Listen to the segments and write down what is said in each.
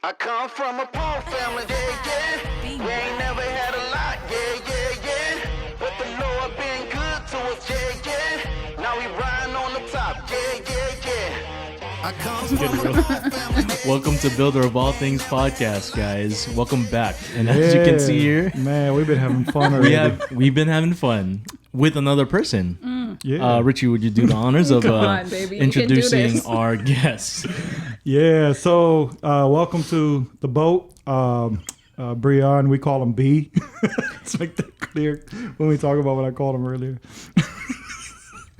I come from a poor family, yeah. We ain't never had a lot, yeah. But the Lord been good to us, yeah. Now we riding on the top, yeah. I come from a poor family. Welcome to Builder of All Things podcast, guys. Welcome back. And as you can see here, man, we've been having fun already. we've been having fun with another person. Yeah. Richie, would you do the honors of on, baby. introducing our guests? Yeah. So, welcome to the boat. Breon, we call him B. Let's make that clear when we talk about what I called him earlier.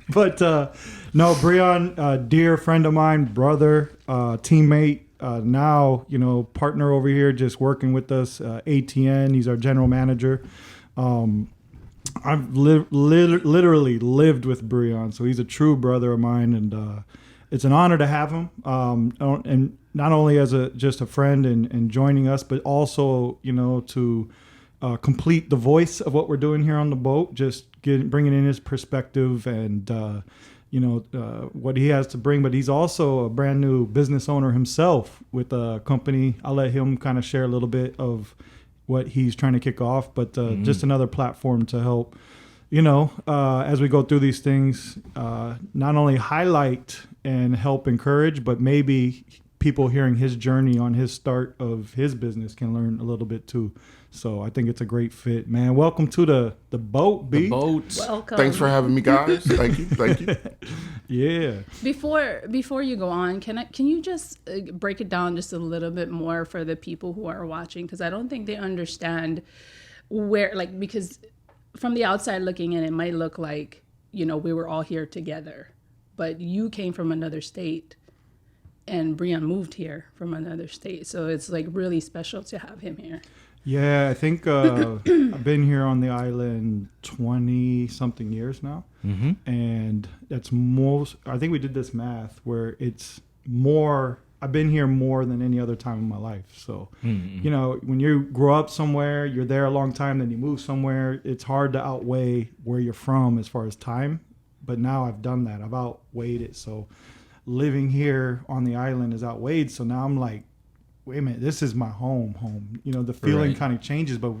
But no, Breon, dear friend of mine, brother, teammate, now, partner over here, just working with us, ATN. He's our general manager. I've literally lived with Breon, so he's a true brother of mine, and it's an honor to have him. And not only as just a friend and joining us, but also to complete the voice of what we're doing here on the boat. Just bringing in his perspective and what he has to bring. But he's also a brand new business owner himself with a company. I'll let him kind of share a little bit of what he's trying to kick off, but just another platform to help, as we go through these things, not only highlight and help encourage, but maybe people hearing his journey on his start of his business can learn a little bit too. So I think it's a great fit, man. Welcome to the boat, B. The boat. Welcome. Thanks for having me, guys. Thank you. Yeah. Before you go on, can you just break it down just a little bit more for the people who are watching? Because I don't think they understand because from the outside looking in, it might look like, we were all here together, but you came from another state and Breon moved here from another state. So it's like really special to have him here. Yeah, I think I've been here on the island 20-something years now. Mm-hmm. And that's I think we did this math where it's more, I've been here more than any other time in my life. So, when you grow up somewhere, you're there a long time, then you move somewhere, it's hard to outweigh where you're from as far as time. But now I've done that. I've outweighed it. So living here on the island is outweighed. So now I'm like, wait a minute, this is my home. The feeling kind of changes, but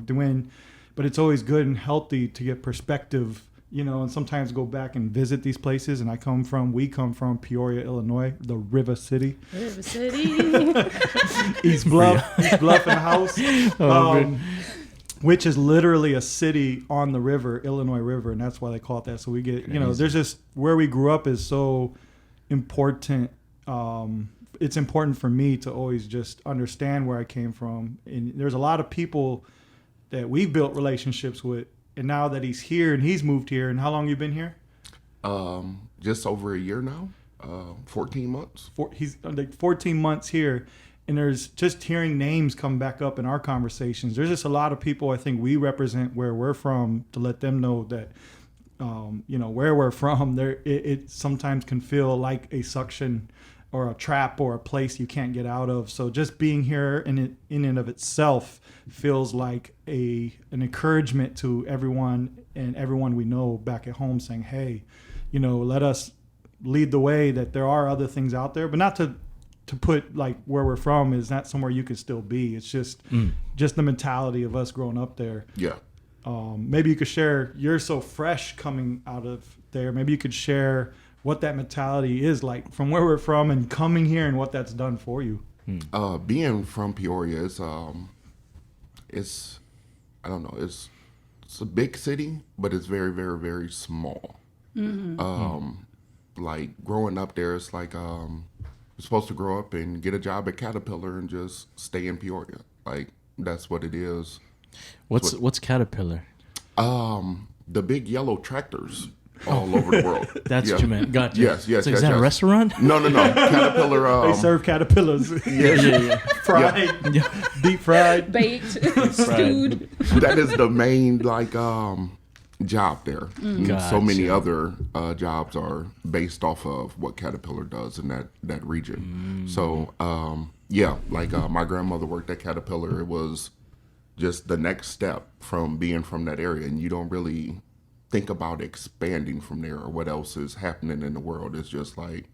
it's always good and healthy to get perspective, and sometimes go back and visit these places. And we come from Peoria, Illinois, the River City. River City. East Bluff in the house. Which is literally a city on the river, Illinois River, and that's why they call it that. So we get, there's just where we grew up is so important. It's important for me to always just understand where I came from. And there's a lot of people that we've built relationships with. And now that he's here and he's moved here, and how long you been here? Just over a year now, 14 months. He's like 14 months here. And there's just hearing names come back up in our conversations. There's just a lot of people I think we represent where we're from to let them know that, where we're from, it sometimes can feel like a suction or a trap or a place you can't get out of. So just being here in and of itself feels like an encouragement to everyone we know back at home saying, hey, let us lead the way, that there are other things out there, but not to put like where we're from is not somewhere you could still be. It's just the mentality of us growing up there. Yeah. Maybe you could share, you're so fresh coming out of there. Maybe you could share what that mentality is like from where we're from and coming here and what that's done for you. Being from Peoria is, I don't know, it's a big city, but it's very, very, very small. Mm-hmm. Like growing up there, it's like, you're supposed to grow up and get a job at Caterpillar and just stay in Peoria. Like that's what it is. What's Caterpillar? The big yellow tractors all over the world. That's what you meant. Gotcha. Yes. So is that a restaurant? No. Caterpillar. They serve caterpillars. Yeah. Fried, deep fried, Baked, stewed. That is the main job there. Gotcha. So many other jobs are based off of what Caterpillar does in that region. So my grandmother worked at Caterpillar. It was just the next step from being from that area, and you don't really think about expanding from there or what else is happening in the world. It's just like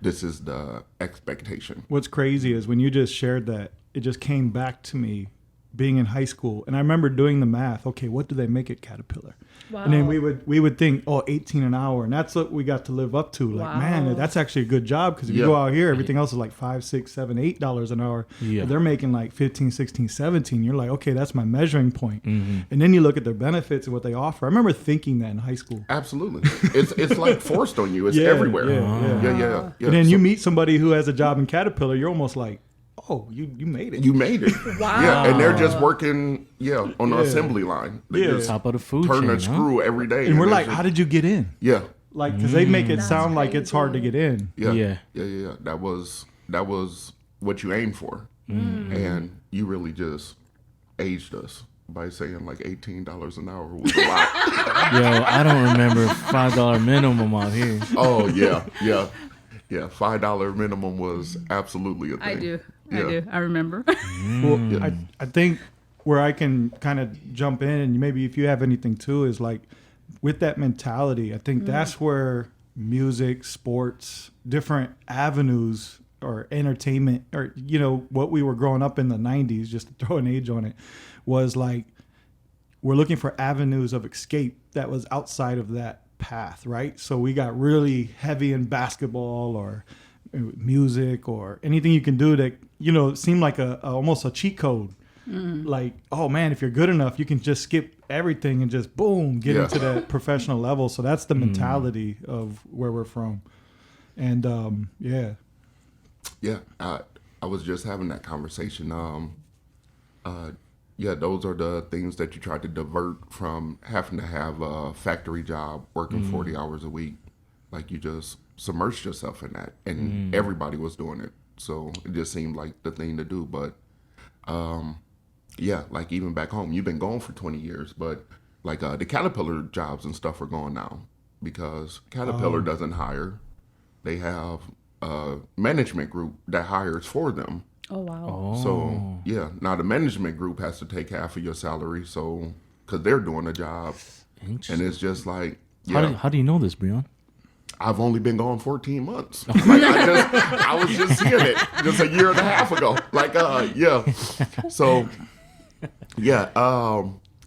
this is the expectation. What's crazy is when you just shared that, it just came back to me being in high school. And I remember doing the math. Okay, what do they make at Caterpillar? Wow. And then we would think, 18 an hour. And that's what we got to live up to. Like, man, that's actually a good job. Because if you go out here, everything else is like $5, $6, $7, $8 an hour. Yeah. But they're making like 15, 16, 17. You're like, okay, that's my measuring point. And then you look at their benefits and what they offer. I remember thinking that in high school. Absolutely. It's like forced on you. It's everywhere. Yeah. And then you meet somebody who has a job in Caterpillar, you're almost like, oh, you made it. You made it. Wow. Yeah, and they're just working, on the assembly line. They just Top of the food turn chain, a screw every day. And we're it's like, just- how did you get in? Yeah. Like, because they make it sound like it's hard to get in. Yeah. That was what you aimed for. And you really just aged us by saying like $18 an hour was a lot. Yo, I don't remember $5 minimum out here. Oh, yeah. $5 minimum was absolutely a thing. I do. Yeah. I remember. Well, I think where I can kind of jump in, and maybe if you have anything too, is like with that mentality, I think that's where music, sports, different avenues or entertainment, or, what we were growing up in the 90s, just to throw an age on it, was like we're looking for avenues of escape that was outside of that path, right? So we got really heavy in basketball or music or anything you can do that seemed like almost a cheat code. Like, oh man, if you're good enough, you can just skip everything and just boom get into that professional level. So that's the mentality of where we're from. And I was just having that conversation. Those are the things that you try to divert from having to have a factory job, working 40 hours a week. Like, you just submerged yourself in that, and everybody was doing it. So it just seemed like the thing to do. But like even back home, you've been gone for 20 years, but like the Caterpillar jobs and stuff are gone now because Caterpillar doesn't hire. They have a management group that hires for them. Oh, wow. So, now the management group has to take half of your salary, so because they're doing a job. And it's just like, How do you know this, Breon? I've only been gone 14 months. Like, I was just seeing it just a year and a half ago. Like, So,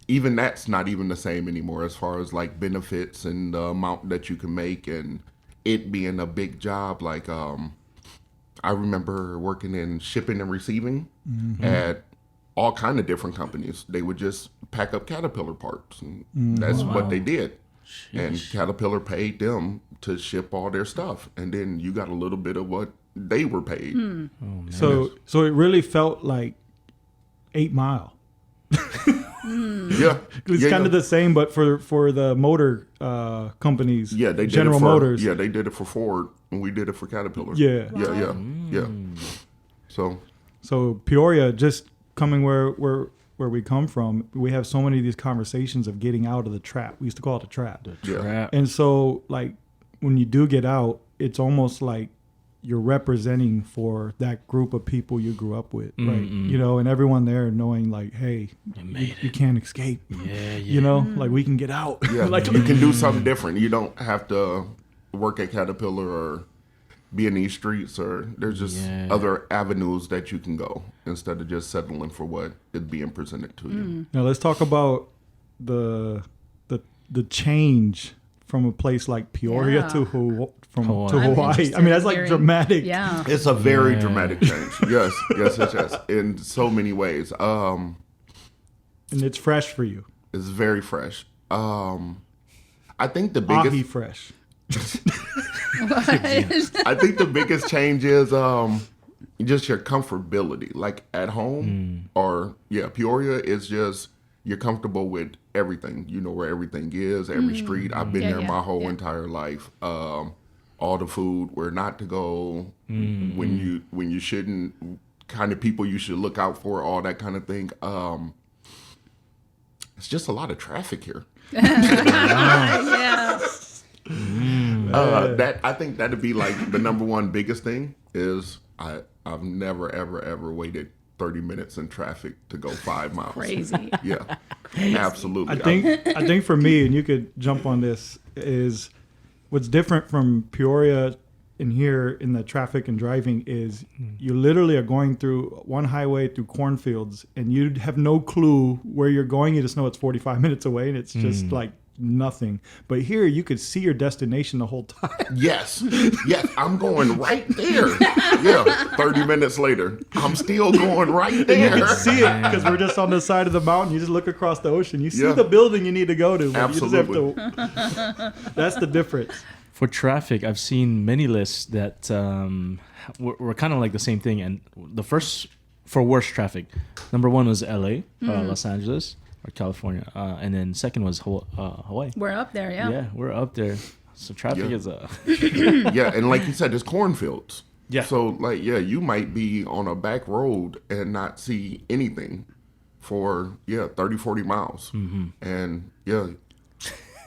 even that's not even the same anymore as far as like benefits and the amount that you can make and it being a big job. Like, I remember working in shipping and receiving at all kind of different companies. They would just pack up Caterpillar parts, and that's what they did. And Caterpillar paid them to ship all their stuff, and then you got a little bit of what they were paid. So it really felt like 8 Mile. It's kind of the same, but for the motor companies. Yeah, they did General it for, Motors. Yeah, they did it for Ford, and we did it for Caterpillar. Yeah. Yeah. So Peoria, just coming where we come from, we have so many of these conversations of getting out of the trap. We used to call it a trap. Trap. And so, like, when you do get out, it's almost like you're representing for that group of people you grew up with, right? And everyone there knowing, like, hey, you can't escape. Like, we can get out. Yeah, Like, you can do something different. You don't have to work at Caterpillar or be in these streets, or there's just other avenues that you can go instead of just settling for what is being presented to you. Now let's talk about the change from a place like Peoria to Hawaii. I mean, that's like dramatic. Yeah. It's a very dramatic change. Yes. In so many ways. And it's fresh for you. It's very fresh. I think the biggest Ahi fresh. I think the biggest change is just your comfortability. Like at home Peoria is just you're comfortable with everything. You know where everything is, every street. I've been there my whole entire life. All the food, where not to go, when you shouldn't, kind of people you should look out for, all that kind of thing. It's just a lot of traffic here. That I think that'd be like the number one biggest thing is I've never ever waited 30 minutes in traffic to go 5 miles. Crazy. Yeah, absolutely. I think for me, and you could jump on this, is what's different from Peoria in here in the traffic and driving is you literally are going through one highway through cornfields and you have no clue where you're going. You just know it's 45 minutes away and it's just like nothing. But here you could see your destination the whole time. Yes. Yes. I'm going right there. Yeah. 30 minutes later, I'm still going right there. You can see it because we're just on the side of the mountain. You just look across the ocean. You see Yeah. the building you need to go to. But Absolutely. You just have to, that's the difference. For traffic, I've seen many lists that were kind of like the same thing. And the first, for worst traffic, number one was LA, Los Angeles, or California. And then second was Hawaii. We're up there, yeah. Yeah, we're up there. So traffic Yeah. is a... Yeah. And like you said, it's cornfields. Yeah. So, like, yeah, you might be on a back road and not see anything for, 30, 40 miles. And, yeah,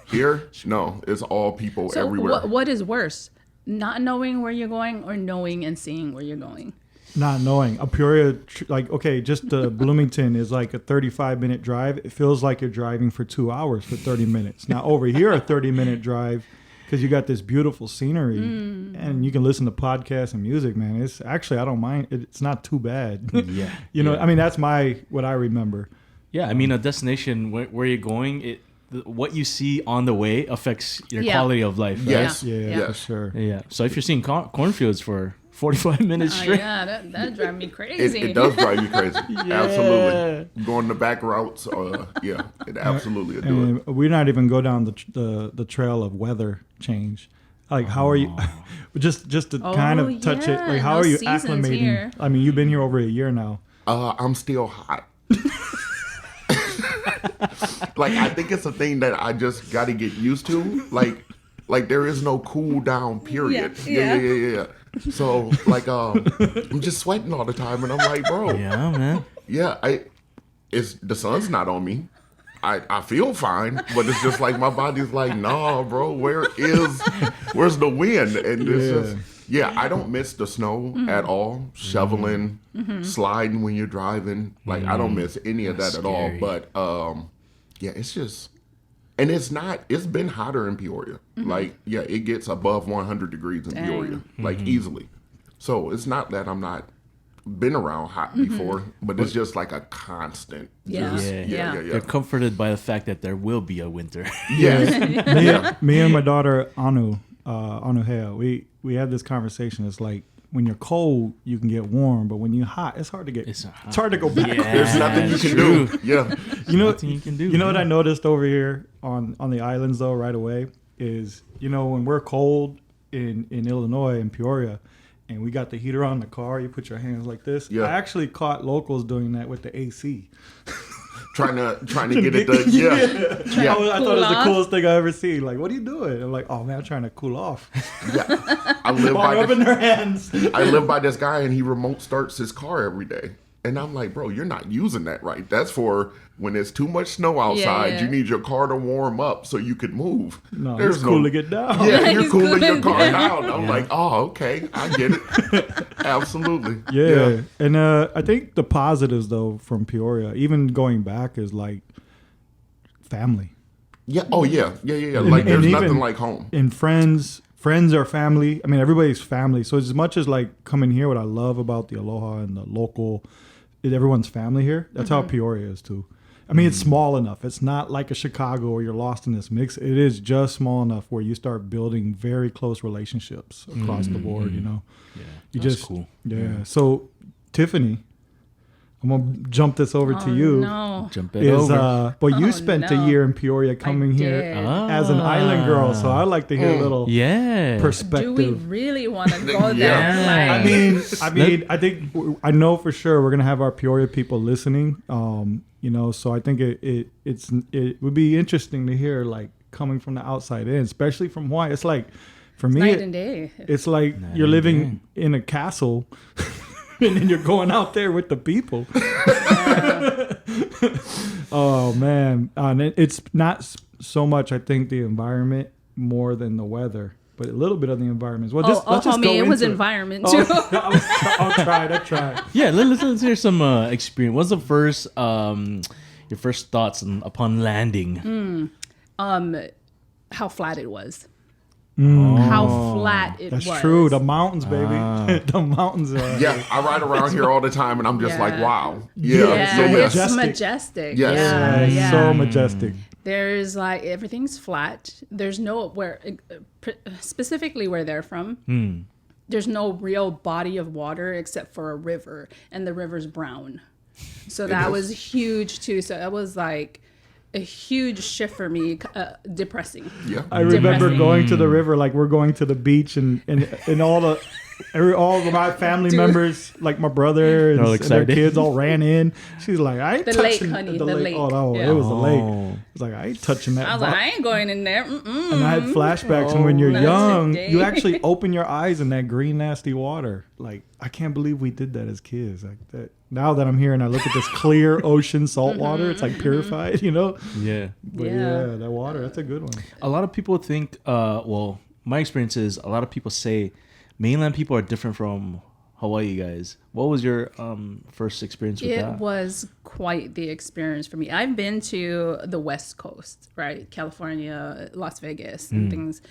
here, no, it's all people So everywhere. what is worse? Not knowing where you're going or knowing and seeing where you're going? Not knowing. Peoria, like, okay, just Bloomington is like a 35-minute drive. It feels like you're driving for 2 hours for 30 minutes. Now, over here, a 30-minute drive, because you got this beautiful scenery and you can listen to podcasts and music, man. It's actually, I don't mind. It's not too bad. Yeah. You know, Yeah. I mean, that's what I remember. Yeah, I mean, a destination where you're going, what you see on the way affects your Yeah. quality of life, right? Yes. Yeah, Yeah. for sure. Yeah. So if you're seeing cornfields for 45 minutes straight, Yeah, that drive me crazy. It does drive you crazy. Absolutely. Going the back routes, it absolutely will do it. And we're not even go down the trail of weather change. Like, how are you? just to kind of touch it. Like, how no are you seasons acclimating? here. I mean, you've been here over a year now. I'm still hot. Like, I think it's a thing that I just got to get used to. Like there is no cool down period. Yeah. So, like, I'm just sweating all the time, and I'm like, bro, yeah, man. yeah, the sun's not on me. I feel fine, but it's just like my body's like, nah, bro, where's the wind? And it's just, I don't miss the snow at all. Shoveling, sliding when you're driving, like I don't miss any of that at all. But it's just, and it's been hotter in Peoria. Like, it gets above 100 degrees in Peoria, like easily. So it's not that I'm not been around hot before, but it's just like a constant. Yeah. just- Yeah. They're comforted by the fact that there will be a winter. Yes. Me and my daughter Anu Hea, we had this conversation. It's like when you're cold, you can get warm, but when you're hot, it's hard to get. It's It's hard to go back. Yeah, There's nothing you can true. do. Yeah. You know, Nothing you can do. You know what I noticed over here on the islands though, right away, is when we're cold in Illinois in Peoria, and we got the heater on the car, you put your hands like this. Yeah. I actually caught locals doing that with the AC. Trying to get it done. Yeah. I thought it was Cool the off. coolest thing I ever seen. Like, what are you doing? I'm like, oh man, I'm trying to cool off. Yeah. I live While rubbing their hands. I live by this guy, and he remote starts his car every day. And I'm like, bro, you're not using that right. That's for when there's too much snow outside. Yeah. You need your car to warm up so you can move. No, There's it's cool to get down. Yeah, you're He's cooling your cooling car down. down. I'm like, oh, okay, I get it. Absolutely. Yeah. And I think the positives though from Peoria, even going back, is like family. Yeah. Oh yeah. Yeah. Like And there's even nothing like home. And friends are family. I mean, everybody's family. So as much as like coming here, what I love about the Aloha and the local, everyone's family here. That's how Peoria is too. I mean, it's small enough. It's not like a Chicago where you're lost in this mix. It is just small enough where you start building very close relationships across the board. You know, you that's just cool. Yeah. So Tiffany, I'm gonna jump this over to you. No. Jump it Is over. but you Oh, spent no. a year in Peoria coming here did. as an island girl, so I'd like to hear a little Yeah. perspective. Do we really want to go there? Yeah. Like, I think I know for sure we're gonna have our Peoria people listening. So I think it would be interesting to hear like coming from the outside in, especially from Hawaii. It's like for me, night and day. it's like you're living in a castle, and then you're going out there with the people. Oh man, and it's not so much. I think the environment more than the weather. But a little bit of the environment. Well, let's just homie, go it was into environment too. I'll try. Yeah, let's hear some experience. What's the first your first thoughts upon landing? How flat it was. how flat it That's was. true. The mountains, baby. The mountains are. Yeah, I ride around here all the time, and I'm just like, Yeah. wow. Yeah, So it's yes. majestic. Yes. Yeah, It's yeah. so majestic. There's like everything's flat. There's no specifically where they're from. There's no real body of water except for a river, and the river's brown. So that is. was huge too. So that was like a huge shift for me, depressing. Yeah. I remember Depressing. going to the river, like we're going to the beach, and all of my family members, like my brother and, They're all and their excited. kids, all ran in. She's like, "I ain't The lake, touching honey, the lake. Oh no, Yeah. it was the lake. Oh. It's like I ain't touching that. I was butt." like, I ain't going in there. Mm-mm. And I had flashbacks from when you're Not young. today. You actually open your eyes in that green, nasty water. Like, I can't believe we did that as kids. Like that. Now that I'm here and I look at this clear ocean salt water, it's like purified, you know? Yeah. But Yeah. yeah, that water, that's a good one. A lot of people think, well, my experience is a lot of people say mainland people are different from Hawaii guys. What was your first experience with It that? was quite the experience for me. I've been to the West Coast, right? California, Las Vegas, and things,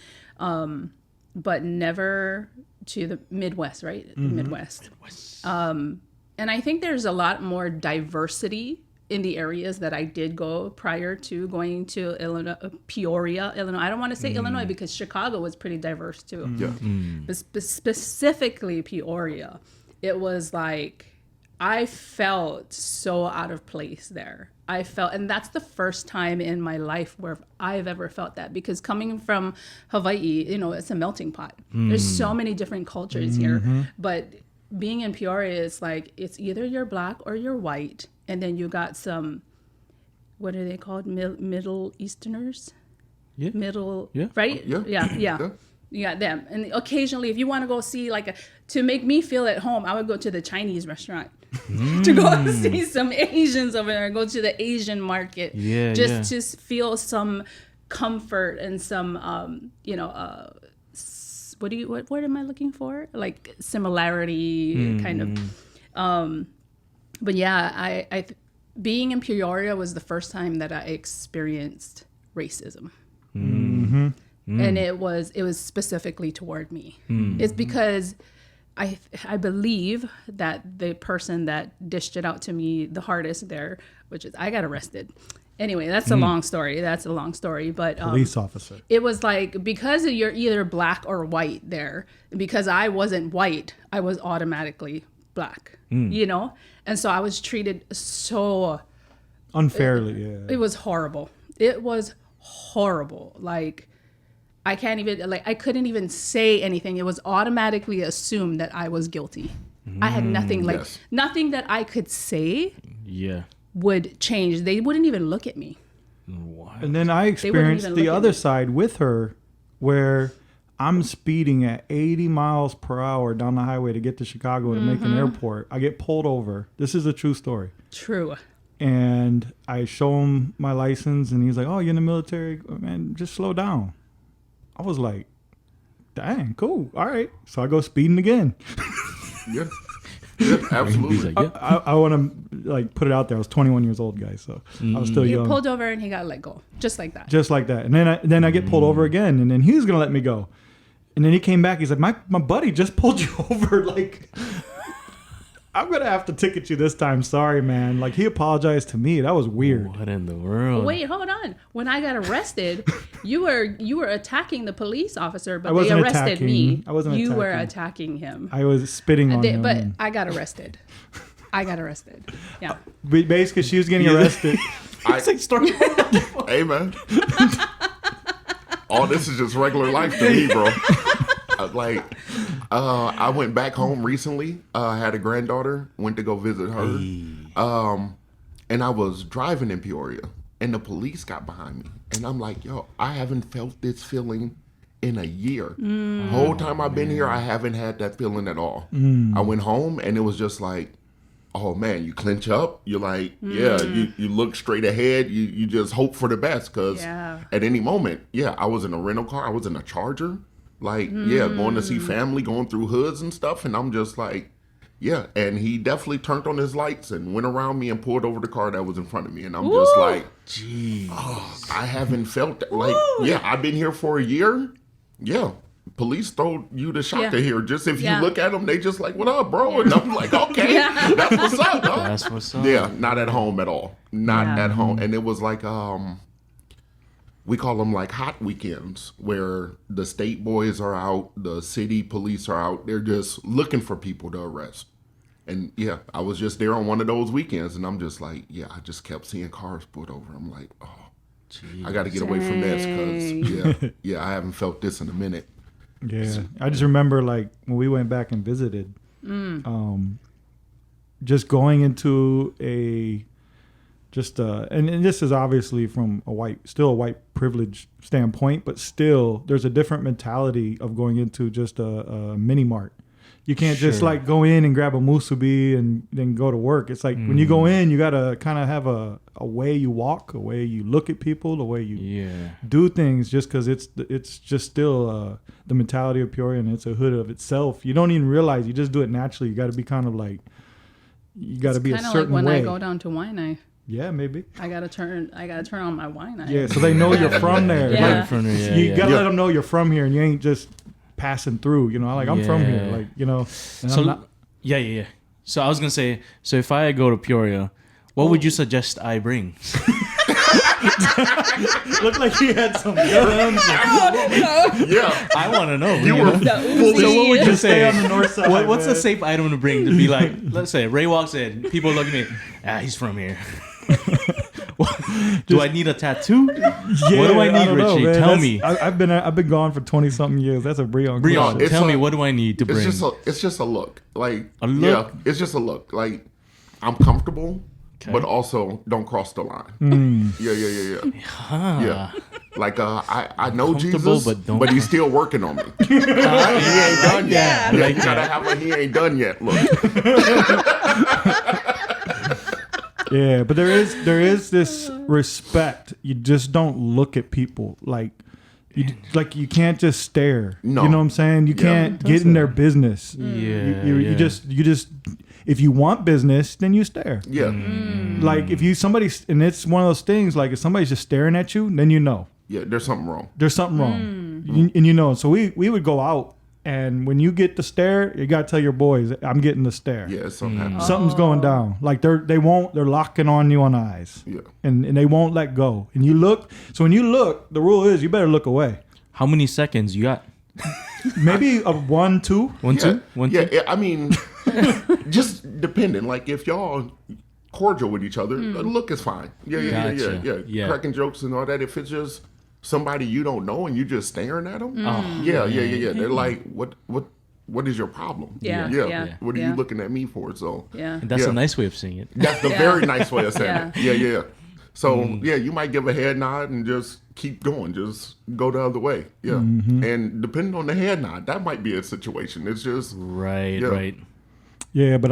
but never to the Midwest, right? The Midwest. And I think there's a lot more diversity in the areas that I did go prior to going to Illinois, Peoria, Illinois. I don't want to say Illinois because Chicago was pretty diverse too. Yeah. But specifically Peoria, it was like I felt so out of place there. And that's the first time in my life where I've ever felt that, because coming from Hawaii, it's a melting pot. There's so many different cultures here, but being in Peoria is like, it's either you're black or you're white, and then you got some, what are they called? Middle Easterners? Yeah. Yeah. Right? Yeah. You got them. And occasionally, if you want to go see, to make me feel at home, I would go to the Chinese restaurant to go see some Asians over there, go to the Asian market. Yeah, just to feel some comfort and some, what word am I looking for? Like similarity kind of. But yeah, I being in Peoria was the first time that I experienced racism. And it was specifically toward me. It's because I believe that the person that dished it out to me the hardest there, which is I got arrested. Anyway, that's a long story. But Police officer. it was like, because you're either black or white there, because I wasn't white, I was automatically black, And so I was treated so Unfairly, yeah. It was horrible. Like, I couldn't even say anything. It was automatically assumed that I was guilty. I had nothing, yes. nothing that I could say Yeah. would change. They wouldn't even look at me. Wild. And then I experienced even the look at other me. side with her, where I'm speeding at 80 miles per hour down the highway to get to Chicago to make an airport. I get pulled over. This is a true story. True. And I show him my license, and he's like, "Oh, you're in the military? Man, just slow down." I was like, "Dang, cool, all right." So I go speeding again. Yeah. Yeah, absolutely. He's like, yeah. I want to put it out there. I was 21 years old, guys, so I was still He young. pulled over and he got let go, just like that. Just like that. And then I get pulled over again, and then he was gonna let me go. And then he came back. He's like, my buddy just pulled you over. Like, I'm gonna have to ticket you this time. Sorry, man. Like, he apologized to me. That was weird. What in the world? Wait, hold on. When I got arrested, you were attacking the police officer, but I they wasn't arrested attacking. me. I wasn't You were attacking. attacking him. I was spitting on him. But I got arrested. Yeah. Basically, she was getting arrested. I, Story. hey, man. All this is just regular life to me, bro. I went back home recently. I had a granddaughter. Went to go visit her. And I was driving in Peoria, and the police got behind me. And I'm like, yo, I haven't felt this feeling in a year. Whole time I've been here, I haven't had that feeling at all. I went home, and it was just like, oh man, you clench up. You're like, yeah, you look straight ahead. You just hope for the best, because at any moment, I was in a rental car. I was in a Charger. Going to see family, going through hoods and stuff. And I'm just like, and he definitely turned on his lights and went around me and pulled over the car that was in front of me. And I'm just like, Jeez. I haven't felt that. I've been here for a year, Yeah. Police throw you the shocker Yeah. here. Just if you Yeah. look at them, they just like, what up, bro? And I'm like, okay, that's what's up, dog. That's what's up. Yeah, not at home at all. Not Yeah. at home. And it was like, we call them like hot weekends where the state boys are out, the city police are out. They're just looking for people to arrest. And yeah, I was just there on one of those weekends, and I'm just like, yeah, I just kept seeing cars pulled over. I'm like, oh, I got to get away from this because yeah, I haven't felt this in a minute. Yeah, I just remember like when we went back and visited, just going into and this is obviously from still a white privilege standpoint, but still there's a different mentality of going into just a mini mart. You can't just like go in and grab a musubi and then go to work. It's like when you go in, you got to kind of have a way you walk, a way you look at people, the way you do things, just because it's just still the mentality of Peoria, and it's a hood of itself. You don't even realize, you just do it naturally. You got to be kind of like, you got to be a certain way. Kind of like when I go down to Waianae. Yeah, maybe. I gotta turn on my Waianae. Yeah, so they know you're from there. Yeah. Like, you gotta let them know you're from here, and you ain't just passing through. You know, like I'm from here. Like, you know. So yeah. So I was gonna say, so if I go to Peoria, what would you suggest I bring? Looked like he had some guns. Yeah, I want to know. you were fully. So what would you say? on the north side, What's a man. safe item to bring to be like, let's say Ray walks in, people look at me, he's from here. Do I need a tattoo? What do I need, don't know, Richie? man. Tell me. I've been gone for 20 something years. That's a Breon. Breon, question. it's Tell a- me, what do I need to bring? It's just a look. Like A look? Yeah, it's just a look. Like I'm comfortable, Okay. but also don't cross the line. Yeah. Yeah. Like I know Comfortable, Jesus, but don't but he's still working on me. He ain't done yet. Like You gotta have a he ain't done yet look. Yeah, but there is this respect. You just don't look at people like you can't just stare. No. You know what I'm saying? You can't get in their business. You just if you want business, then you stare. Yeah. Like if and it's one of those things, like if somebody's just staring at you, then you know Yeah, there's something wrong. there's something wrong. And you know, so we would go out, and when you get the stare, you gotta tell your boys, I'm getting the stare. Yeah, it's something happening. Something's going down. Like they're locking on you on the eyes. Yeah. And they won't let go. And you look. So when you look, the rule is you better look away. How many seconds you got? Maybe a 1, 2. One, Yeah. two? One, Yeah, two? I mean, just depending. Like if y'all cordial with each other, the look is fine. Yeah. Gotcha. Cracking jokes and all that. If it's just somebody you don't know and you just staring at them, yeah. They're like, what is your problem? Yeah. What are you looking at me for? So Yeah. And that's Yeah. a nice way of saying it. that's the very nice way of saying Yeah. it. Yeah. So yeah, you might give a head nod and just keep going. Just go the other way. Yeah. And depending on the head nod, that might be a situation. It's just Right, Yeah. right. Yeah, but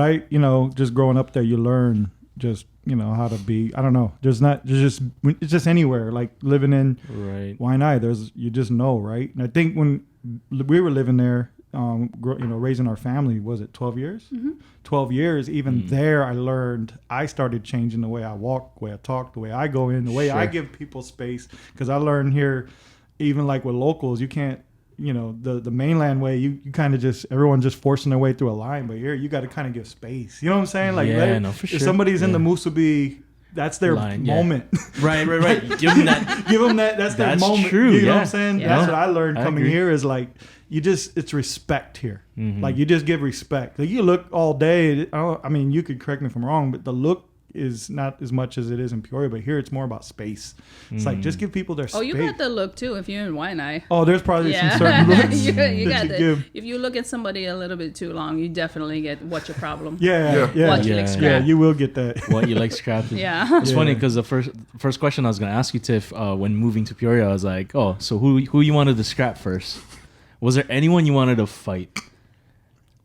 just growing up there, you learn just, how to be. I don't know. It's just anywhere. Like living in Right. Waianae, you just know, right? And I think when we were living there, raising our family, was it 12 years? 12 years. Even there, I started changing the way I walk, the way I talk, the way I go in, the way I give people space. Because I learned here, even like with locals, you can't, the mainland way, you kind of just, everyone's just forcing their way through a line. But here, you got to kind of give space. You know what I'm saying? Like, for if sure. somebody's in the Yeah. musubi, that's their Line, yeah. moment. Right. Give them that. Give them that. That's their That's moment. true, You know what yeah. I'm saying? Yeah. That's what I learned I coming agree. here is like, it's respect here. Like you just give respect. Like you look all day. I mean, you could correct me if I'm wrong, but the look is not as much as it is in Peoria. But here it's more about space. It's like just give people their Oh, space. you got the look too if you're in Waianae. Oh, there's probably some Yeah, certain looks you that got you the. give. If you look at somebody a little bit too long, you definitely get what's your problem. Yeah. What you Yeah. like Yeah, scrap. you will get that. What you like scrapping. Yeah. It's funny because the first question I was going to ask you, Tiff, when moving to Peoria, I was like, oh, so who you wanted to scrap first? Was there anyone you wanted to fight?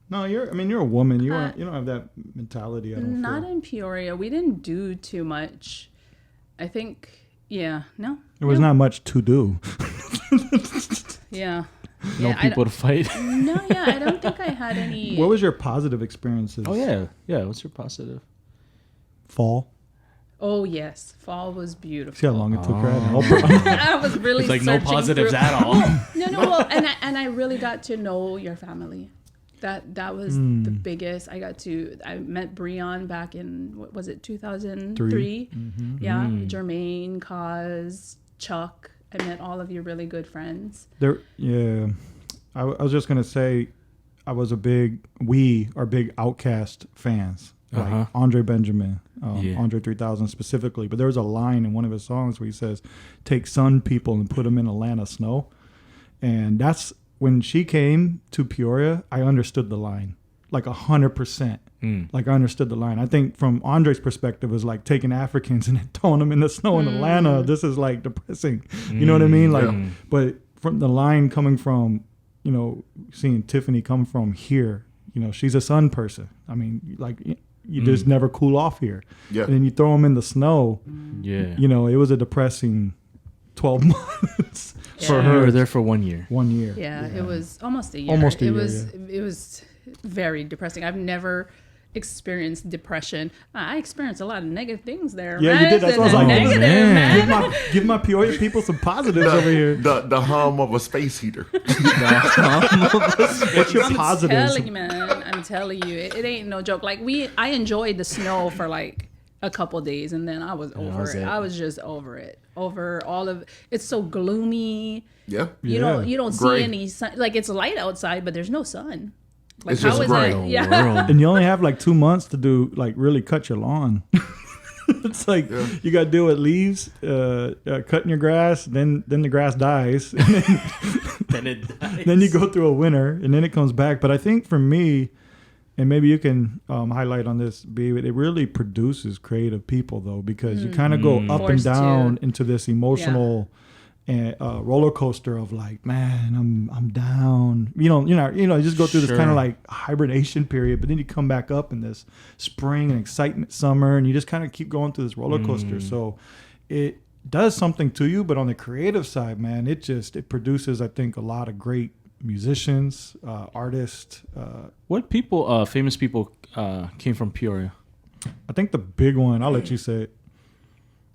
No, you're a woman. You don't have that mentality. I don't Not feel. in Peoria. We didn't do too much. I think. Yeah. No. There was not much to do. Yeah. No Yeah, people to fight? No. Yeah. I don't think I had any. What was your positive experiences? Oh, yeah. Yeah, what's your positive? Fall. Oh yes, fall was beautiful. See how long it took her to help her? I was really It's like no searching positives through- at all. No, well, and I really got to know your family. That was the biggest. I met Breon back in, what was it, 2003? Yeah, Jermaine, Kaz, Chuck. I met all of your really good friends. I was just gonna say, we are big Outkast fans, like Andre Benjamin, Andre 3000 specifically. But there was a line in one of his songs where he says, "Take sun people and put them in Atlanta snow," and that's when she came to Peoria. I understood the line like 100%. Like I understood the line. I think from Andre's perspective, it was like taking Africans and then throwing them in the snow in Atlanta. This is like depressing. You know what I mean? Like, but from the line coming from, seeing Tiffany come from here, she's a sun person. I mean, like you just never cool off here. Yeah. And then you throw them in the snow. Yeah. It was a depressing 12 months for We her. were there for 1 year. 1 year. Yeah, it was almost a year. Almost a it year, was it was very depressing. I've never experienced depression. I experienced a lot of negative things there. Yeah, man. you did. That's what I was like, Negative, man. man. Give my Peoria people some positives over here. The hum of a space heater. What's your I'm positives? telling you, man. I'm telling you, it ain't no joke. Like I enjoyed the snow for like a couple days, and then I was over was it. it. I was just over it. Over all of it's so gloomy. Yeah. You don't Gray. see any sun. Like it's light outside, but there's no sun. Like It's just gray. that? Yeah. World. And you only have like 2 months to do like really cut your lawn. It's like you got to deal with leaves, cutting your grass, then the grass dies, and Then it dies. then you go through a winter, and then it comes back. But I think for me, and maybe you can highlight on this, B, it really produces creative people though, because you kind of go up and Forced down to. into this emotional roller coaster of like, man, I'm down. You just go through this Sure. kind of like hibernation period, but then you come back up in this spring and excitement summer, and you just kind of keep going through this roller coaster. So it does something to you, but on the creative side, man, it produces, I think, a lot of great musicians, artists. What people, famous people, came from Peoria? I think the big one, I'll let you say it.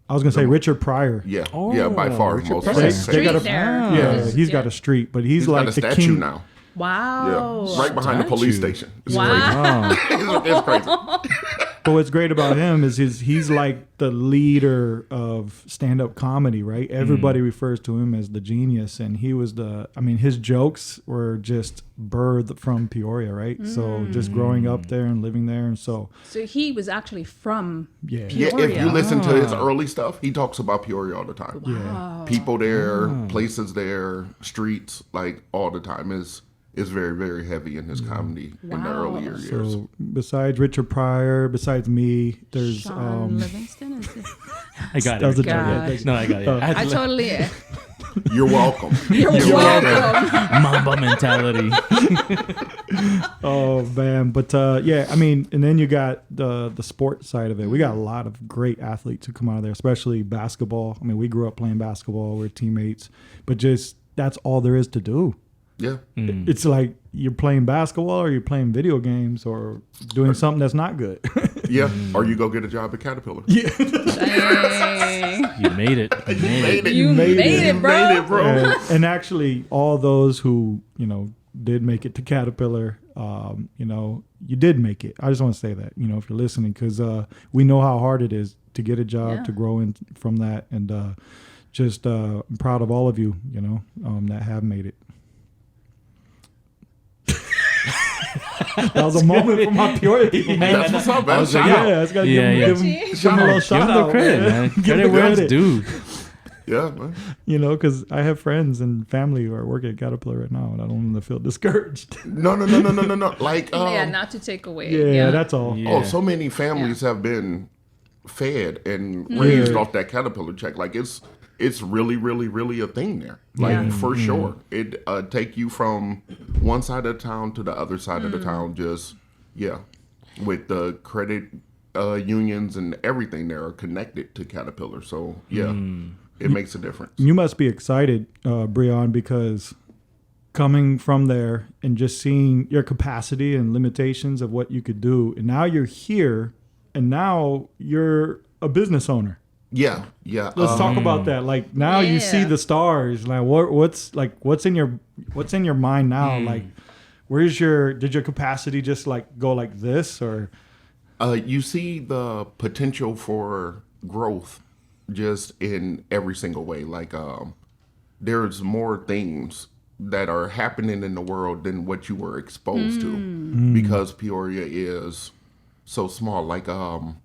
I was gonna say Richard Pryor. Yeah. Oh, yeah, by far. Richard Most Pryor. They Street got a there. yeah, he's got a street, but he's He's like got a the statue king now. Wow. Yeah. Right behind the police Statue. station. It's Wow. crazy. It's crazy. But what's great about him is he's like the leader of stand-up comedy, right? Everybody refers to him as the genius, and he was his jokes were just birthed from Peoria, right? So just growing up there and living there, and so So he was actually from yeah. Yeah, if Peoria. you listen to his early stuff, he talks about Peoria all the time. Yeah. People there, places there, streets, like all the time is very, very heavy in his comedy in the Wow. earlier years. So besides Richard Pryor, besides me, there's Sean Livingston. I got that was it. a joke. God. Yeah, No, I got it. I had I to totally. You're welcome. You're welcome. Mamba mentality. Oh man, but and then you got the sports side of it. We got a lot of great athletes who come out of there, especially basketball. I mean, we grew up playing basketball. We're teammates, but just that's all there is to do. Yeah. It's like you're playing basketball or you're playing video games or doing something that's not good. Yeah. Or you go get a job at Caterpillar. Dang. You made it. You made it. You made it, bro. Made it, bro. and actually, all those who did make it to Caterpillar, you did make it. I just want to say that, if you're listening, because we know how hard it is to get a job, Yeah. to grow in from that, and I'm proud of all of you, that have made it. That was a moment for my Peoria people, man. That's what's up, man. I was like, Shout out. Yeah, it's got to Yeah, give yeah. him a little Give shout him the out. credit, man. Give him Credit the where it's credit. due. Yeah, man. Because I have friends and family who are working at Caterpillar right now, and I don't want them to feel discouraged. No. Like, Not to take away. Yeah, that's all. Yeah. oh, so many families have been fed and raised off that Caterpillar check. Like, it's really, really, really a thing there. Like, Yeah. for sure. It take you from one side of the town to the other side of the town. Just, with the credit unions and everything there are connected to Caterpillar. So, it makes a difference. You must be excited, Breon, because coming from there and just seeing your capacity and limitations of what you could do, and now you're here, and now you're a business owner. Yeah. Let's talk about that. Like now you see the stars. Like what's in your mind now? Like did your capacity just like go like this or? You see the potential for growth just in every single way. Like there's more things that are happening in the world than what you were exposed to because Peoria is so small. Like I'm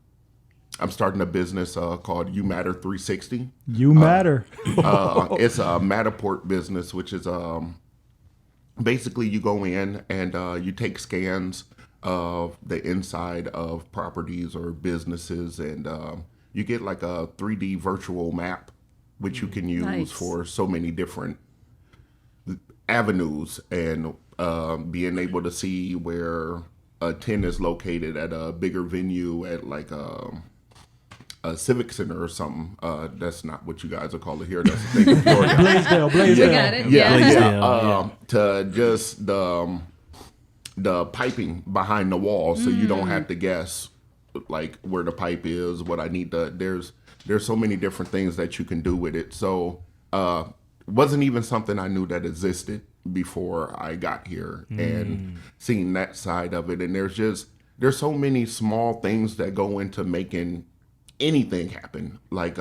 starting a business called You Matter 360. You Matter. It's a Matterport business, which is basically you go in and you take scans of the inside of properties or businesses, and you get like a 3D virtual map, which you can use for so many different avenues, and being able to see where a 10 is located at a bigger venue at like a civic center or something. That's not what you guys are calling here. That's the thing in Florida. Blaisdell. I got it. Yeah. To just the piping behind the wall, so you don't have to guess like where the pipe is, what I need to. There's so many different things that you can do with it. So wasn't even something I knew that existed before I got here, and seeing that side of it. And there's so many small things that go into making anything happen. Like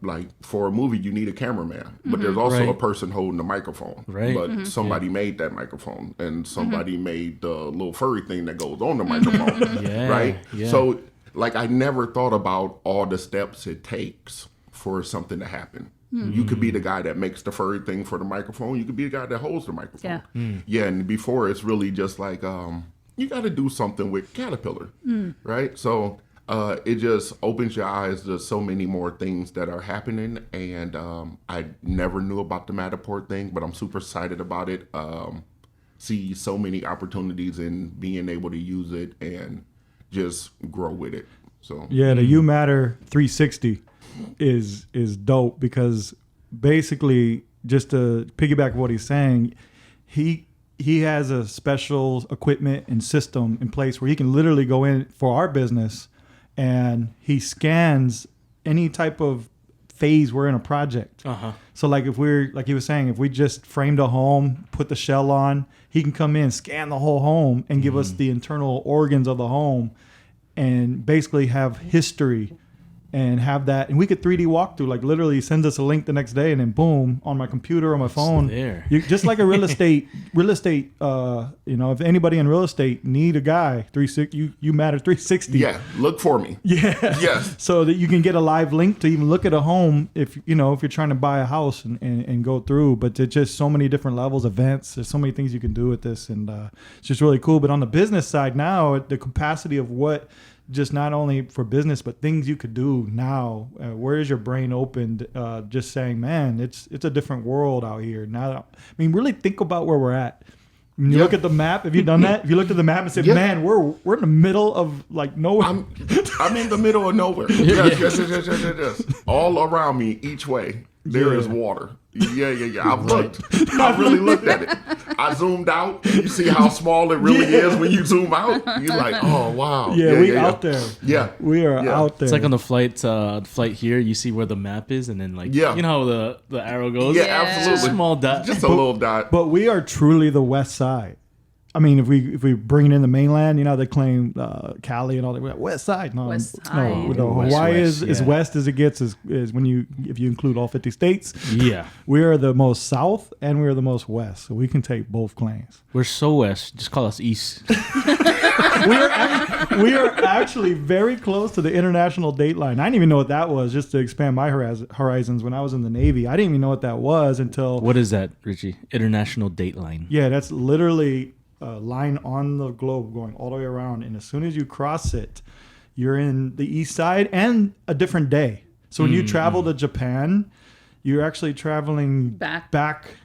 like for a movie you need a cameraman, but there's also a person holding the microphone. Right. But somebody made that microphone, and somebody made the little furry thing that goes on the microphone. Right. Yeah. So like I never thought about all the steps it takes for something to happen. You could be the guy that makes the furry thing for the microphone. You could be the guy that holds the microphone. Yeah. And before it's really just like you got to do something with Caterpillar, right? So it just opens your eyes to so many more things that are happening. And I never knew about the Matterport thing, but I'm super excited about it. See so many opportunities in being able to use it and just grow with it. So yeah, the You Matter 360 is dope, because basically, just to piggyback what he's saying, he has a special equipment and system in place where he can literally go in for our business, and he scans any type of phase we're in a project. So like if we're, like he was saying, if we just framed a home, put the shell on, he can come in, scan the whole home, and give us the internal organs of the home, and basically have history and have that. And we could 3D walk through, like literally sends us a link the next day, and then boom, on my computer or my phone. There. You, just like a real estate, if anybody in real estate need a guy, you Matter 360. yeah, look for me. Yeah. Yes. So that you can get a live link to even look at a home if you're trying to buy a house and go through. But there's just so many different levels, events. There's so many things you can do with this, and it's just really cool. But on the business side now, the capacity of what, just not only for business, but things you could do now. Where is your brain opened? Just saying, man, it's a different world out here now. I mean, really think about where we're at. When you look at the map, have you done that? If you looked at the map and said, man, we're in the middle of like nowhere. I'm in the middle of nowhere. Yes. All around me, each way, there is water. Yeah. I've looked. I really looked at it. I zoomed out. You see how small it really is when you zoom out? You're like, oh, wow. Yeah, we out there. Yeah. We are out there. It's like on the flight here, you see where the map is, and then like, you know how the arrow goes? Yeah, absolutely. Just a small dot. Just a little dot. But we are truly the west side. I mean, if we bring it in the mainland, they claim Cali and all that. West side, no, West side. no. West, Hawaii west, is west as it gets. Is when if you include all 50 states. Yeah. We are the most south and we are the most west, so we can take both claims. We're so west. Just call us east. We are actually very close to the international date line. I didn't even know what that was. Just to expand my horizons, when I was in the Navy, I didn't even know what that was until. What is that, Richie? International date line. Yeah, that's literally a line on the globe going all the way around, and as soon as you cross it, you're in the east side and a different day. So when you travel to Japan, you're actually traveling back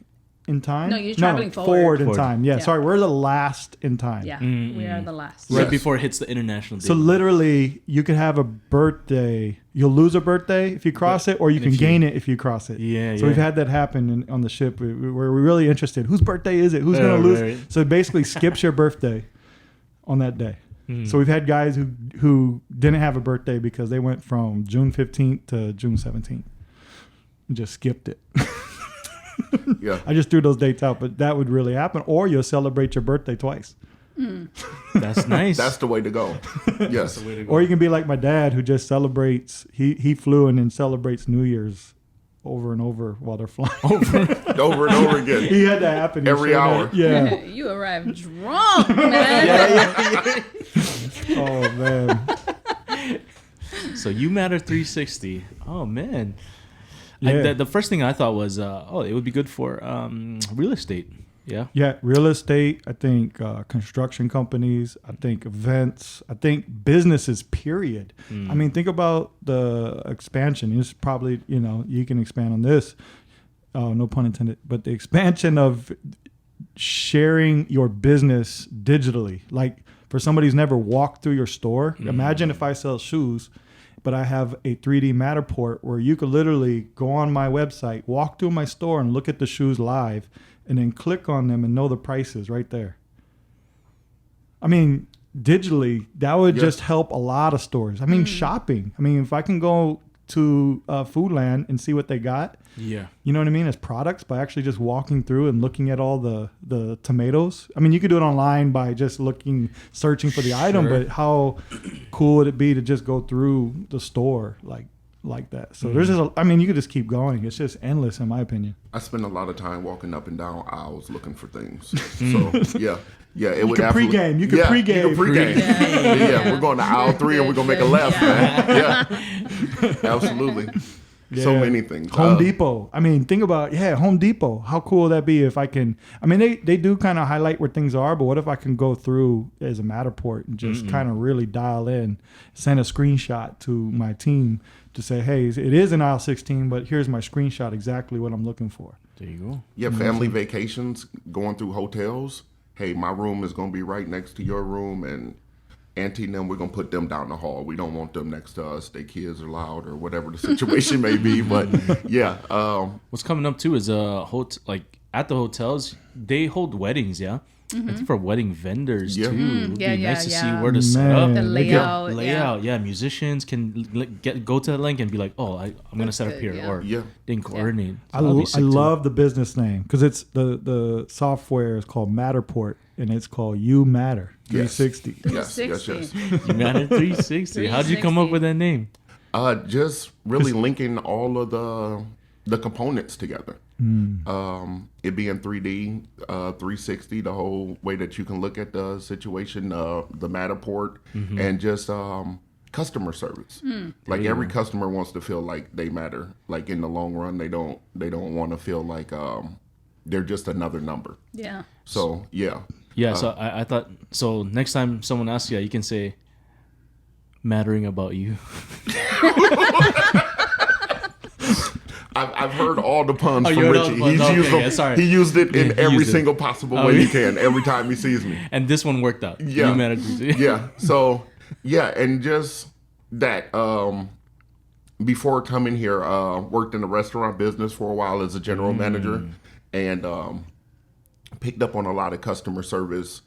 in time. No, you're traveling forward. in time. Yeah, sorry, we're the last in time. Yeah, we are the last. Right before it hits the international date. So literally, you could have a birthday. You'll lose a birthday if you cross it, or you can gain it if you cross it. Yeah, So we've had that happen on the ship. We're really interested. Whose birthday is it? Who's going to lose? Right. So it basically skips your birthday on that day. So we've had guys who didn't have a birthday because they went from June 15th to June 17th and just skipped it. Yeah. I just threw those dates out, but that would really happen. Or you'll celebrate your birthday twice. That's nice. That's the way to go. Yes. Or you can be like my dad, who just celebrates. He flew and then celebrates New Year's over and over while they're flying. Over and over again. He had that happen. He Every shared hour. that. Yeah. You arrived drunk, man. Oh man. So you matter 360. Oh man. Yeah. The first thing I thought was, it would be good for real estate. Yeah. Yeah, real estate. I think construction companies. I think events. I think businesses. Period. I mean, think about the expansion. It's probably you can expand on this. No pun intended. But the expansion of sharing your business digitally, like for somebody who's never walked through your store. Imagine if I sell shoes, but I have a 3D Matterport where you could literally go on my website, walk through my store, and look at the shoes live, and then click on them and know the prices right there. I mean, digitally, that would just help a lot of stores. I mean, shopping. I mean, if I can go to Foodland and see what they got, Yeah. you know what I mean, as products, by actually just walking through and looking at all the tomatoes. I mean, you could do it online by just searching for the item, but how cool would it be to just go through the store like that? So there's just, you could just keep going. It's just endless, in my opinion. I spend a lot of time walking up and down aisles looking for things. So yeah. It would could absolutely- pregame. You could pregame. You could pregame. Yeah. We're going to aisle 3 and we're going to make a left, man. Yeah. Absolutely. So Yeah. many things. Home Depot. I mean, think about, Home Depot. How cool would that be if I can, they do kind of highlight where things are, but what if I can go through as a Matterport and just kind of really dial in, send a screenshot to my team to say, hey, it is in aisle 16, but here's my screenshot, exactly what I'm looking for. There you go. Yeah, family vacations, going through hotels. Hey, my room is going to be right next to your room, and Auntie and them, we're going to put them down the hall. We don't want them next to us. Their kids are loud or whatever the situation may be. But yeah. What's coming up too is like at the hotels, they hold weddings, yeah? I think for wedding vendors Yeah. too. It would Yeah, be nice to see yeah. where to set Man. up. The They layout. Layout, yeah. Musicians can go to the link and be like, "Oh, I'm gonna set up good, here," yeah. or Yeah. they can coordinate. I So that'd be sick, too. love the business name because it's the software is called Matterport and it's called You Matter Yes. 360. Yes. 360. You Matter 360. How'd you come up with that name? Just really linking all of the components together. It being 3D, 360, the whole way that you can look at the situation, the Matterport, and just customer service. Like every customer wants to feel like they matter. Like in the long run, they don't want to feel like they're just another number. Yeah. So yeah. Yeah, so I thought, so next time someone asks you, you can say, mattering about you. I've heard all the puns Oh, from you heard all Richie. the puns. He's Okay, used them. yeah, sorry. He used it in Yeah, he every used it. single possible Oh, way yeah. he can every time he sees me. And this one worked out. Yeah. You Matter 360. Yeah. So yeah, and just that. Before coming here, worked in the restaurant business for a while as a general manager, and picked up on a lot of customer service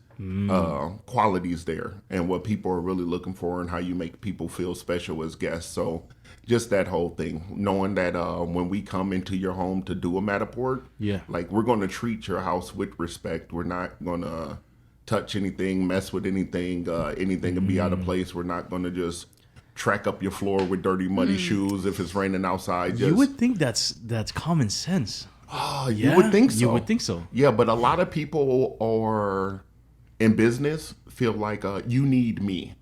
qualities there, and what people are really looking for, and how you make people feel special as guests. So just that whole thing, knowing that when we come into your home to do a Matterport, like we're going to treat your house with respect. We're not going to touch anything, mess with anything, anything to be out of place. We're not going to just track up your floor with dirty, muddy shoes if it's raining outside. You would think that's common sense. Oh, you would think so. You would think so. Yeah, but a lot of people are in business feel like you need me.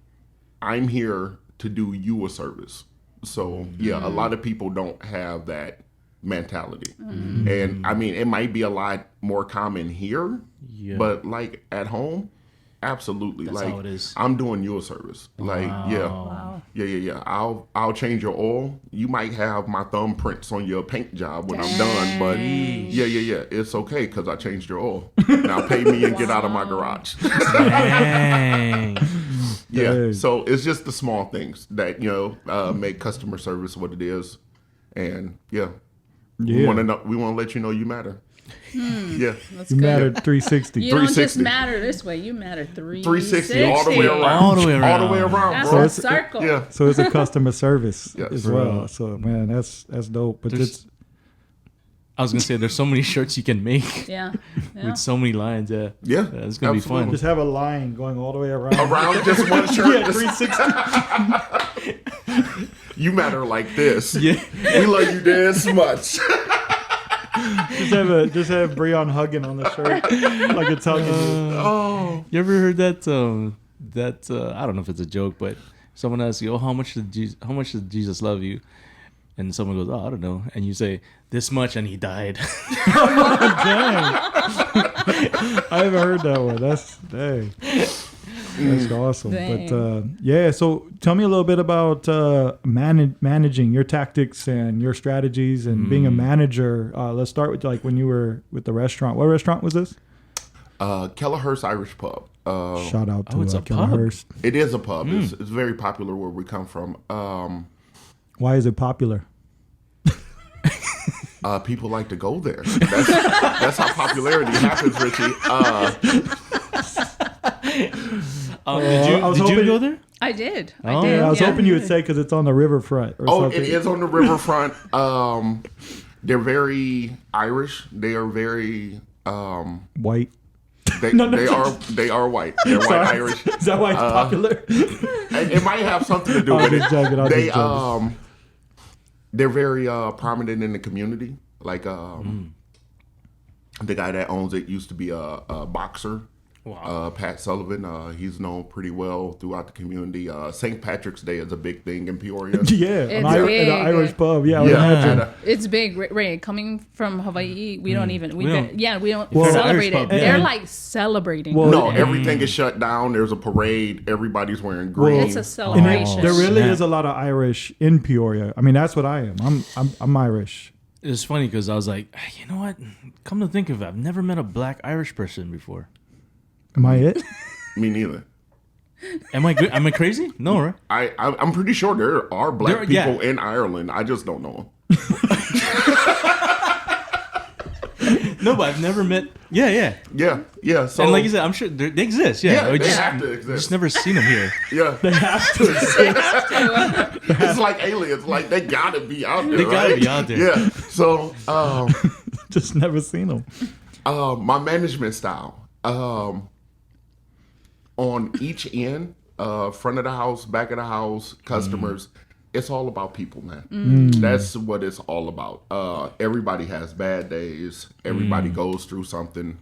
I'm here to do you a service. So yeah, a lot of people don't have that mentality. And I mean, it might be a lot more common here, but like at home, absolutely. That's like how it is. I'm doing you a service. Like yeah. I'll change your oil. You might have my thumbprints on your paint job when I'm done, but yeah. It's okay because I changed your oil. Now pay me and get out of my garage. Dang. Yeah. Dang. So it's just the small things that make customer service what it is, and we want to let you know you matter. Yeah. That's You good. mattered 360. You don't just 360. matter this way. You matter 360 all the way around. All the way All around. the way around, That's bro. a circle. Yeah. So it's a customer service Yes. as well. So man, that's dope. But There's- it's I was gonna say there's so many shirts you can make Yeah. Yeah. with so many lines. Yeah, Yeah, it's gonna be absolutely. fun. just have a line going all the way around. Around just one shirt. Yeah, 360. You matter like this. Yeah. We love you this much. Just have Breon hugging on the shirt like it's hugging you. Oh. You ever heard that? I don't know if it's a joke, but someone asks you, "Oh, how much did Jesus love you?" And someone goes, "Oh, I don't know," and you say, "This much," and he died. Dang. I haven't heard that one. Dang. That's awesome. Dang. But yeah, so tell me a little bit about managing your tactics and your strategies and being a manager. Let's start with like when you were with the restaurant. What restaurant was this? Kelleher's Irish Pub. Shout out to it's a pub. Kelleher's. It is a pub. It's very popular where we come from. Why is it popular? People like to go there. That's how popularity happens, Richie. I was Did you hoping- go there? I did. Oh. I did. Yeah, I was yeah. hoping you would say because it's on the riverfront or Oh, something. it is on the riverfront. They're very Irish. They are very. White. They are white. They're white Sorry. Irish. Is that why it's popular? It might have something to do I was with just it. joking, I was just joking. They're very prominent in the community. Like the guy that owns it used to be a boxer. Wow. Pat Sullivan. He's known pretty well throughout the community. St. Patrick's Day is a big thing in Peoria. Yeah, It's an big. Irish pub. Yeah, I would Yeah, imagine. and, It's big, Ray. Coming from Hawaii, we don't even. We don't- we don't Well, celebrate Irish it. pub, yeah. They're like celebrating. Well, no, Yeah. everything is shut down. There's a parade. Everybody's wearing green. It's a And celebration. there really snap. is a lot of Irish in Peoria. I mean, that's what I am. I'm Irish. It's funny because I was like, "Hey, you know what? Come to think of it, I've never met a black Irish person before. Am I it? Me neither. Am I good? Am I crazy? No, right? I'm pretty sure there are black There- yeah. people in Ireland. I just don't know them. No, but I've never met. Yeah. Yeah. So And like you said, I'm sure they exist. Yeah, Yeah, we they just, have to exist. Just never seen them here. yeah, They have to. it's like aliens. Like they gotta be out there. They gotta right? be out there. Yeah. So Just never seen them. my management style on each end, front of the house, back of the house, customers. It's all about people, man. That's what it's all about. Everybody has bad days. Everybody goes through something.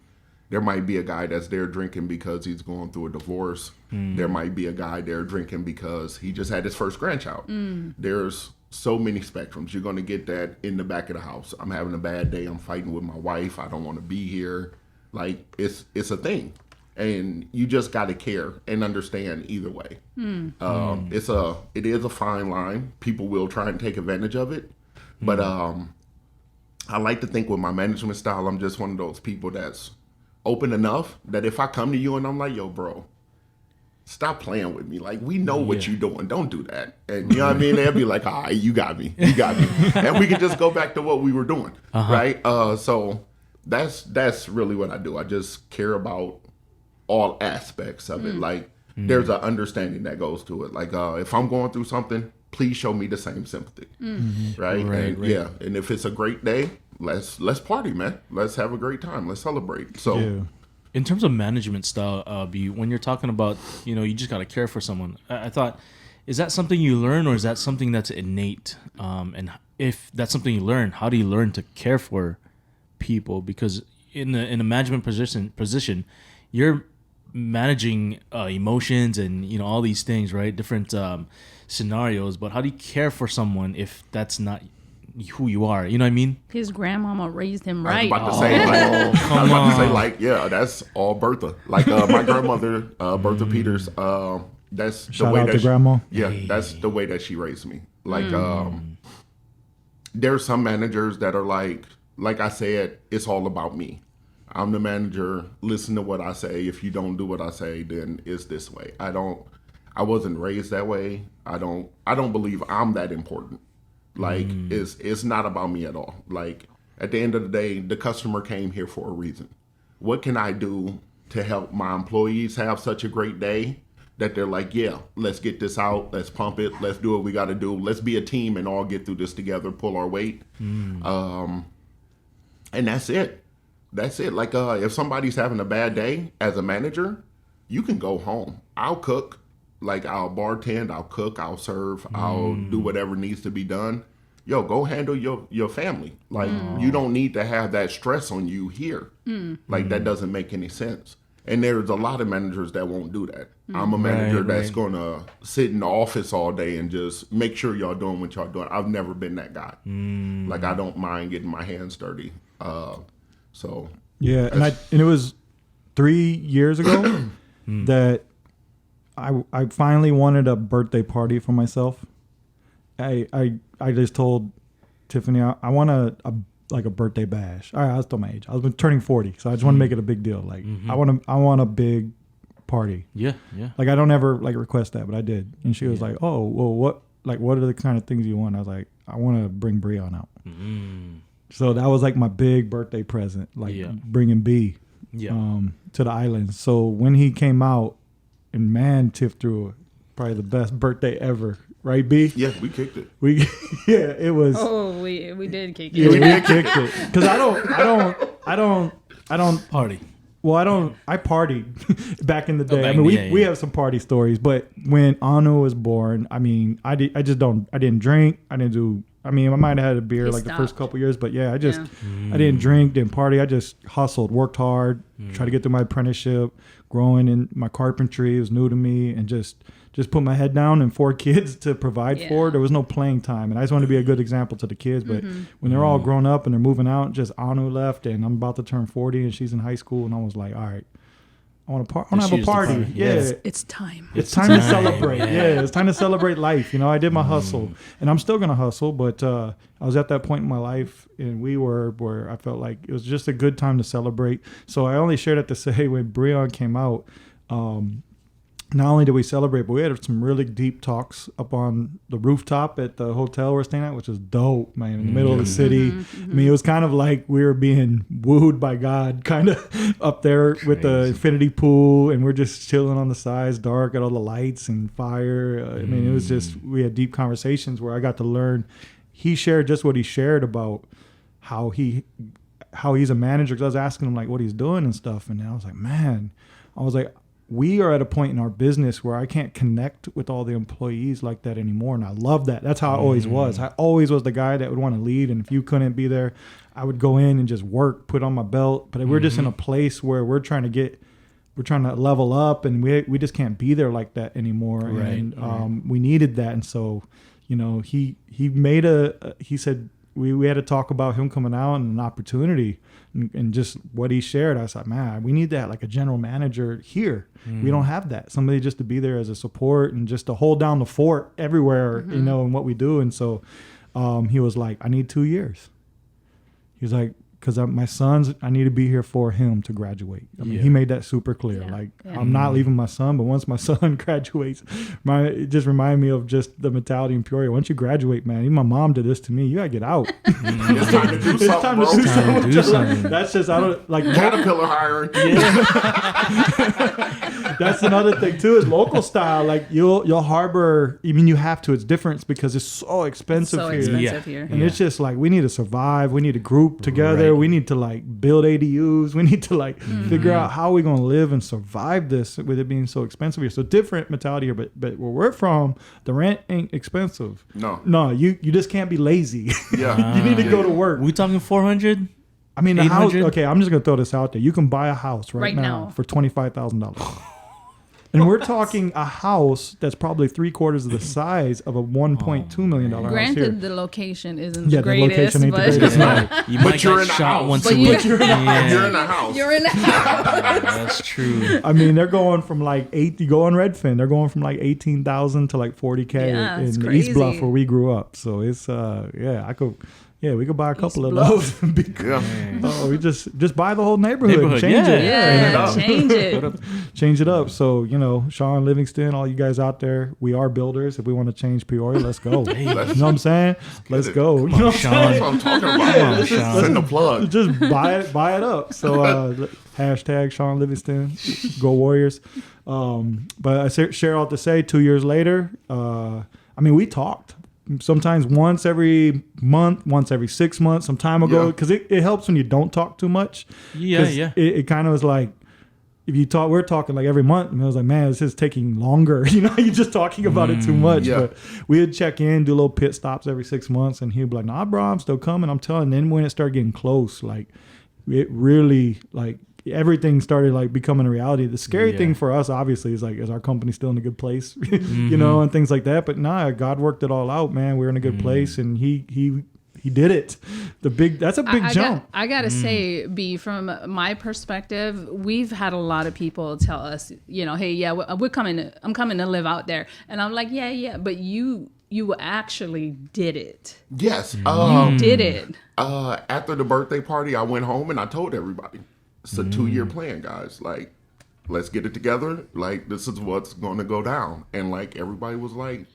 There might be a guy that's there drinking because he's going through a divorce. There might be a guy there drinking because he just had his first grandchild. There's so many spectrums. You're going to get that in the back of the house. I'm having a bad day. I'm fighting with my wife. I don't want to be here. Like it's a thing. And you just got to care and understand either way. It is a fine line. People will try and take advantage of it. But I like to think with my management style, I'm just one of those people that's open enough that if I come to you and I'm like, yo, bro, stop playing with me. Like, we know what you're doing. Don't do that. And you know what I mean? They'll be like, all right, you got me. And we can just go back to what we were doing. Right? So that's really what I do. I just care about all aspects of it. Like, there's an understanding that goes to it. Like, if I'm going through something, please show me the same sympathy. Right? And yeah. And if it's a great day, let's party, man. Let's have a great time. Let's celebrate. So Yeah. In terms of management style, B, when you're talking about, you just got to care for someone, I thought, is that something you learn or is that something that's innate? And if that's something you learn, how do you learn to care for people? Because in a management position, you're managing emotions and all these things, right? Different scenarios. But how do you care for someone if that's not who you are? You know what I mean? His grandmama raised him I was right. about to say, yeah, that's all Bertha. Like my grandmother, Bertha Peters. That's the Shout way out that to grandma. Yeah, that's the way that she raised me. Like, there's some managers that are like I said, it's all about me. I'm the manager. Listen to what I say. If you don't do what I say, then it's this way. I wasn't raised that way. I don't believe I'm that important. Like, it's not about me at all. Like, At the end of the day, the customer came here for a reason. What can I do to help my employees have such a great day that they're like, yeah, let's get this out, let's pump it, let's do what we got to do, let's be a team and all get through this together, pull our weight. And that's it. That's it. Like if somebody's having a bad day as a manager, you can go home. I'll cook, like I'll bartend, I'll cook, I'll serve, I'll do whatever needs to be done. Yo, go handle your family. Like you don't need to have that stress on you here. Like that doesn't make any sense. And there's a lot of managers that won't do that. I'm a manager that's going to sit in the office all day and just make sure y'all doing what y'all doing. I've never been that guy. Like, I don't mind getting my hands dirty. So yeah, and it was 3 years ago that I finally wanted a birthday party for myself. I just told Tiffany I want a birthday bash. All right, I was still my age. I was turning 40, so I just want to make it a big deal. Like I want a big party. Yeah. Like I don't ever request that, but I did. And she was like, "Oh, well, what are the kind of things you want?" I was like, "I want to bring Breon out." So that was like my big birthday present, bringing B to the island. So when he came out, and man, Tiff threw probably the best birthday ever. Right, B? yeah, we kicked it. It was. Oh, we did kick it. Yeah, we did kick it. Because I don't Party. Well, I partied back in the day. I mean, we have some party stories, but when Anu was born, I mean, I didn't drink. I might have had a beer the first couple years, but I didn't drink, didn't party. I just hustled, worked hard, tried to get through my apprenticeship, growing in my carpentry. It was new to me, and just put my head down and 4 kids to provide for. There was no playing time, and I just wanted to be a good example to the kids. But when they're all grown up and they're moving out, just Anu left, and I'm about to turn 40, and she's in high school, and I was like, all right, I want to have a party. Yeah, it's time. It's time to celebrate. Yeah, it's time to celebrate life. You know, I did my hustle, and I'm still gonna hustle. But I was at that point in my life, and we were where I felt like it was just a good time to celebrate. So I only shared that to say when Breon came out. Not only did we celebrate, but we had some really deep talks up on the rooftop at the hotel we're staying at, which was dope, man, in the middle of the city. I mean, it was kind of like we were being wooed by God, kind of up there with the infinity pool, and we're just chilling on the sides, dark, at all the lights and fire. I mean, it was just, we had deep conversations where I got to learn. He shared just what he shared about how he's a manager, because I was asking him like what he's doing and stuff, and I was like, we are at a point in our business where I can't connect with all the employees like that anymore. And I love that. That's how I always was. I always was the guy that would want to lead. And if you couldn't be there, I would go in and just work, put on my belt. But we're just in a place where we're trying to level up, and we just can't be there like that anymore. Right. And we needed that. And so, you know, he said we had to talk about him coming out and an opportunity. And just what he shared, I was like, man, we need that, like a general manager here. We don't have that. Somebody just to be there as a support and just to hold down the fort everywhere, you know, in what we do. And so he was like, I need 2 years. He was like, because my sons, I need to be here for him to graduate. I mean, he made that super clear. I'm not leaving my son, but once my son graduates, it just reminded me of just the mentality in Peoria. Once you graduate, man, even my mom did this to me. You gotta get out. It's time to do something, bro. It's time to do something. That's just, I don't like Caterpillar hiring. That's another thing too, is local style. Like you'll harbor. I mean, you have to. It's different because it's so expensive here. And it's just like we need to survive. We need to group together. We need to like build ADUs. We need to like figure out how we're gonna live and survive this with it being so expensive here. So different mentality here. But where we're from, the rent ain't expensive. No, you just can't be lazy. Yeah, you need to go to work. We talking 400? I mean, the house. Okay, I'm just gonna throw this out there. You can buy a house right now for $25,000. And we're talking a house that's probably 3/4 of the size of a $1.2 million house here. Granted, the location isn't the greatest. greatest, The location ain't the greatest. No. You might you're get in a shot house. once But a you- week. You're in a house. You're in a house. That's true. I mean, they're going from like you go on Redfin, they're going from like 18,000 to like 40K Yeah, it's in crazy. East Bluff where we grew up. So it's I could Yeah, we could buy a couple of Bluff. those. We just buy the whole neighborhood and change it. Yeah, change it. Change it up. So, Sean Livingston, all you guys out there, we are builders. If we want to change Peoria, let's go. You know what I'm saying? Let's go. You know what That's what I'm talking about. Send the plug. Just buy it up. So hashtag Sean Livingston, go Warriors. But I share all to say 2 years later, we talked. Sometimes once every month, once every 6 months, some time ago, because it helps when you don't talk too much. Yeah. It kind of was like, if you talk, we're talking like every month, and I was like, man, this is taking longer. You're just talking about it too much. Yeah. But we would check in, do little pit stops every 6 months, and he'd be like, nah, bro, I'm still coming. I'm telling you. Then when it started getting close, like, it really, like, everything started like becoming a reality. The scary thing for us, obviously, is like, is our company still in a good place, and things like that. But nah, God worked it all out, man. We're in a good place, and he did it. That's a big jump. I gotta say, B, from my perspective, we've had a lot of people tell us, hey, we're coming. I'm coming to live out there, and I'm like, yeah, but you actually did it. Yes, You did it. After the birthday party, I went home and I told everybody, it's a 2-year plan, guys. Like, let's get it together. Like, this is what's going to go down. And like, everybody was like,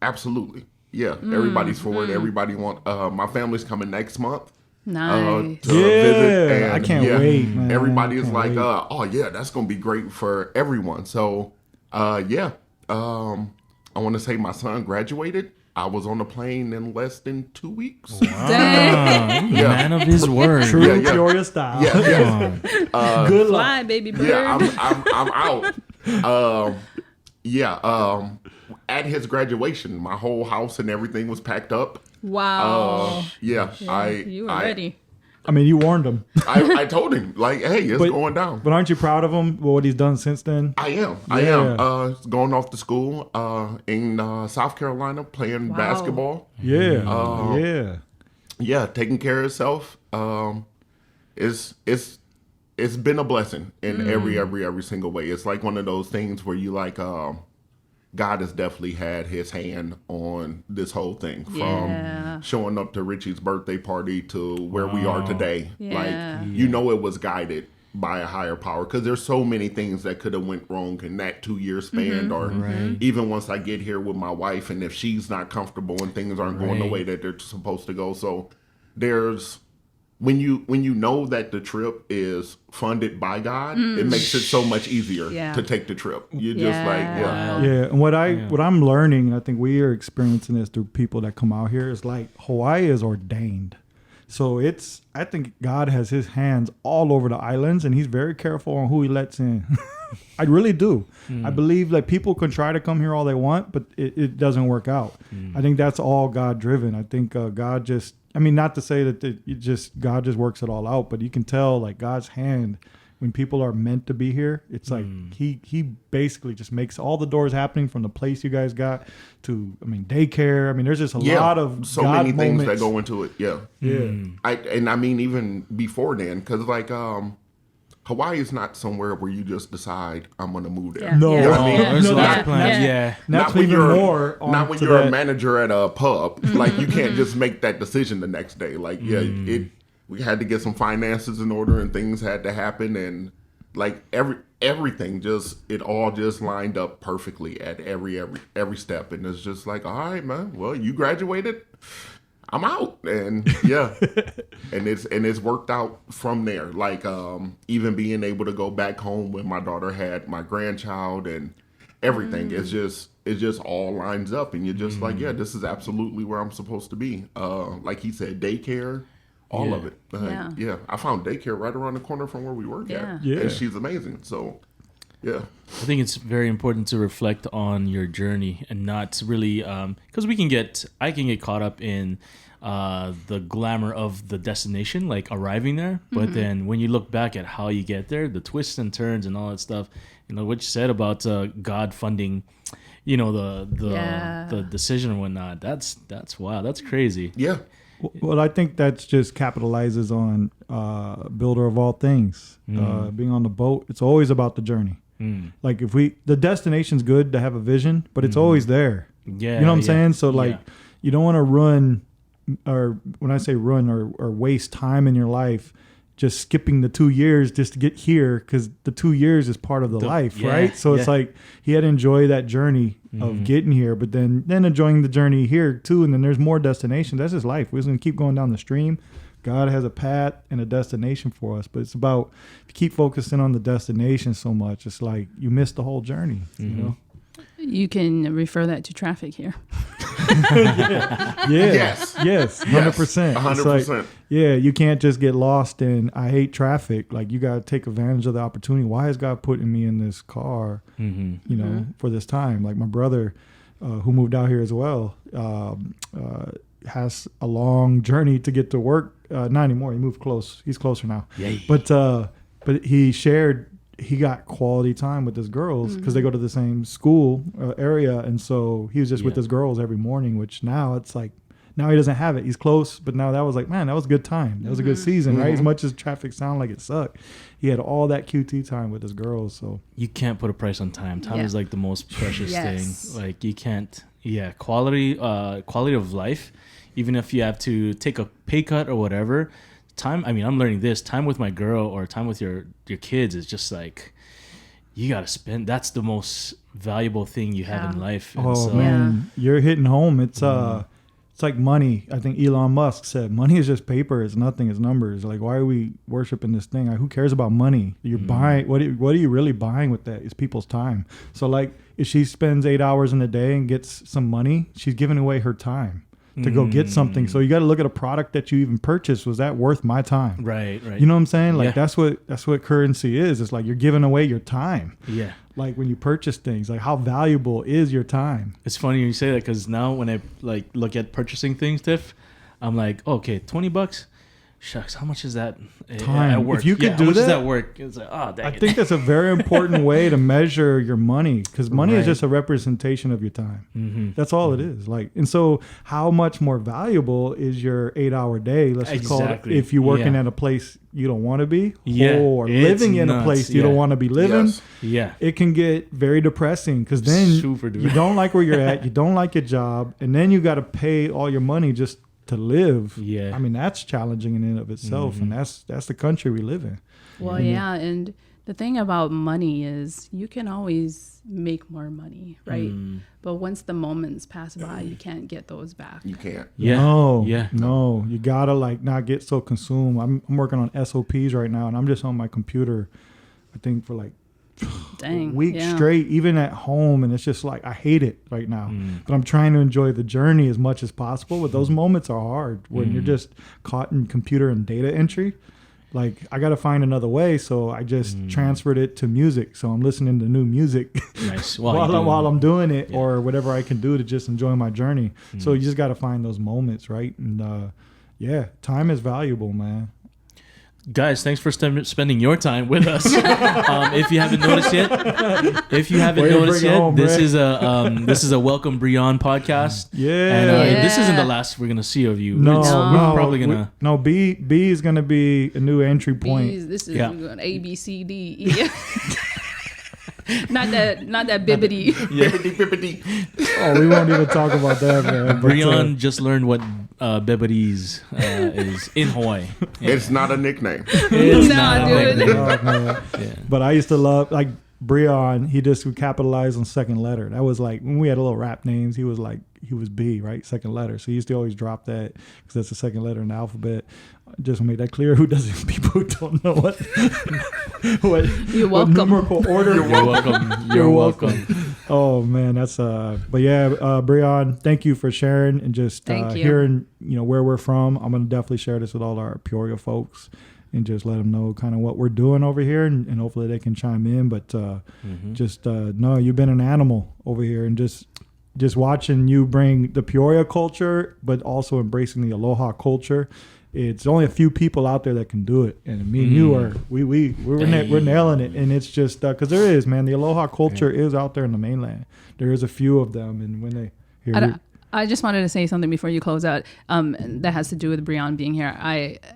absolutely. Yeah, everybody's for it. Everybody my family's coming next month. Nice. To visit. And I can't wait, man. Everybody is like, wait. oh yeah, that's going to be great for everyone. So, I want to say my son graduated. I was on the plane in less than 2 weeks. Dang. Man of his word. True Peoria style. Good Fly, baby bird. Yeah, I'm out. At his graduation, my whole house and everything was packed up. Wow. You were ready. You warned him. I told him, like, hey, it's going down. But aren't you proud of him, what he's done since then? I am. Going off to school in South Carolina, playing basketball. Yeah. Taking care of himself. It's been a blessing in every single way. It's like one of those things where you like, God has definitely had his hand on this whole thing, from showing up to Richie's birthday party to where we are today. Yeah. Like, it was guided by a higher power, because there's so many things that could have went wrong in that 2-year span, or even once I get here with my wife, and if she's not comfortable and things aren't going the way that they're supposed to go. So there's, when you know that the trip is funded by God, it makes it so much easier to take the trip. You're just like, And what I'm learning, and I think we are experiencing this through people that come out here, is like, Hawaii is ordained. So I think God has his hands all over the islands, and he's very careful on who he lets in. I really do. I believe that people can try to come here all they want, but it doesn't work out. I think that's all God driven. I think God just, not to say that God just works it all out, but you can tell like God's hand when people are meant to be here. It's like he basically just makes all the doors happening, from the place you guys got to daycare. There's just a lot of so God many things moments that go into it. Even before then, because like Hawaii is not somewhere where you just decide I'm going to move there. No, you know what I mean? There's a lot of plans. That's even more. Not when you're a manager at a pub. Like, you can't just make that decision the next day. Like, we had to get some finances in order, and things had to happen, and like everything it all just lined up perfectly at every step. And it's just like, all right, man. Well, you graduated. I'm out. And and it's worked out from there. Like, even being able to go back home when my daughter had my grandchild and everything, it's just all lines up, and you're just like, this is absolutely where I'm supposed to be. Like he said, daycare, all of it. I found daycare right around the corner from where we work at. And she's amazing. So I think it's very important to reflect on your journey and not really, because I can get caught up in the glamour of the destination, like arriving there. But then when you look back at how you get there, the twists and turns and all that stuff, what you said about God funding, the decision and whatnot, that's wow, that's crazy. Yeah. Well, I think that's just capitalizes on builder of all things. Being on the boat, it's always about the journey. Like, the destination's good to have a vision, but it's always there. You know what I'm saying? So like, you don't want to run or when I say ruin or waste time in your life, just skipping the 2 years just to get here, because the 2 years is part of the life, right? So it's like he had to enjoy that journey of getting here, but then enjoying the journey here too. And then there's more destinations. That's just life. We're just gonna keep going down the stream. God has a path and a destination for us, but it's about, if you keep focusing on the destination so much, it's like you miss the whole journey. You know. You can refer that to traffic here. Yes. 100%. 100%. Yeah, you can't just get lost in, I hate traffic. Like, you got to take advantage of the opportunity. Why is God putting me in this car, you know, for this time? Like my brother, who moved out here as well, has a long journey to get to work. Not anymore. He moved close. He's closer now. Yay. But he shared, he got quality time with his girls because they go to the same school area. And so he was just with his girls every morning, which now it's like, now he doesn't have it. He's close, but now that was like, man, that was a good time. That was a good season, right? As much as traffic sounded like it sucked, he had all that QT time with his girls. So You can't put a price on time. Time is like the most precious Yes. thing. Like you can't, quality of life, even if you have to take a pay cut or whatever. Time, I mean, I'm learning this. Time with my girl or time with your kids is just like, you got to spend. That's the most valuable thing you have in life. And oh man, you're hitting home. It's like money. I think Elon Musk said, money is just paper. It's nothing. It's numbers. Like, why are we worshiping this thing? Like, who cares about money? You're buying. What are you really buying with that? It's people's time. So like, if she spends 8 hours in a day and gets some money, she's giving away her time to go get something. So you got to look at a product that you even purchased. Was that worth my time? Right. You know what I'm saying? Like that's what currency is. It's like you're giving away your time. Yeah. Like when you purchase things, like how valuable is your time? It's funny you say that because now when I like look at purchasing things, Tiff, I'm like, okay, $20. Shucks, how much is that Time. at work? If you could how do much that, is that work? It's like, oh, dang I it. think that's a very important way to measure your money, because money is Right. just a representation of your time. That's all it is. Like, and so how much more valuable is your 8-hour day? Let's just call it, Exactly. if you're working Yeah. at a place you don't want to be, Yeah. or It's living in a nuts. place you Yeah. don't want to be living. Yes. Yeah. It can get very depressing, because then Super you don't like where you're at, you don't like your job, and then you got to pay all your money just to live. Yeah. I mean, that's challenging in and of itself, and that's the country we live in. Well, yeah, and the thing about money is you can always make more money, right? But once the moments pass by, you can't get those back. You can't. Yeah. No, Yeah. no, you gotta like not get so consumed. I'm working on SOPs right now, and I'm just on my computer, I think for like Dang. weeks yeah. straight, even at home, and it's just like I hate it right now. But I'm trying to enjoy the journey as much as possible. But those moments are hard when you're just caught in computer and data entry. Like, I got to find another way, so I just transferred it to music. So I'm listening to new music Nice. while I'm doing it, or whatever I can do to just enjoy my journey. So you just got to find those moments, right? And time is valuable, man. Guys, thanks for spending your time with us. If you haven't noticed yet, Way to bring it home, this Ray. is a Welcome Breon podcast. Yeah. And this isn't the last we're gonna see of you. No, We're probably gonna. B is gonna be a new entry point. This is Yeah. going A, B, C, D, E. not that bibbity. Bippity, bippity. Oh, we won't even talk about that, man. But, Breon just learned what Bebedi's is in Hawaii. Yeah. It's not a nickname. It's not a dude. nickname. oh, man. Yeah. But I used to love, like, Breon, he just would capitalize on second letter. That was like, when we had a little rap names, he was B, right? Second letter. So he used to always drop that because that's the second letter in the alphabet. Just to make that clear, people who don't know what You're what welcome. numerical order. You're welcome. You're welcome. Oh man, that's but yeah, Breon, thank you for sharing and just Thank you. hearing where we're from. I'm gonna definitely share this with all our Peoria folks and just let them know kind of what we're doing over here, and hopefully they can chime in. But no, you've been an animal over here, and just watching you bring the Peoria culture, but also embracing the Aloha culture. It's only a few people out there that can do it, and me and you are we're nailing it. And it's just because there is, man, the Aloha culture is out there in the mainland. There is a few of them, and when they I just wanted to say something before you close out. That has to do with Breon being here.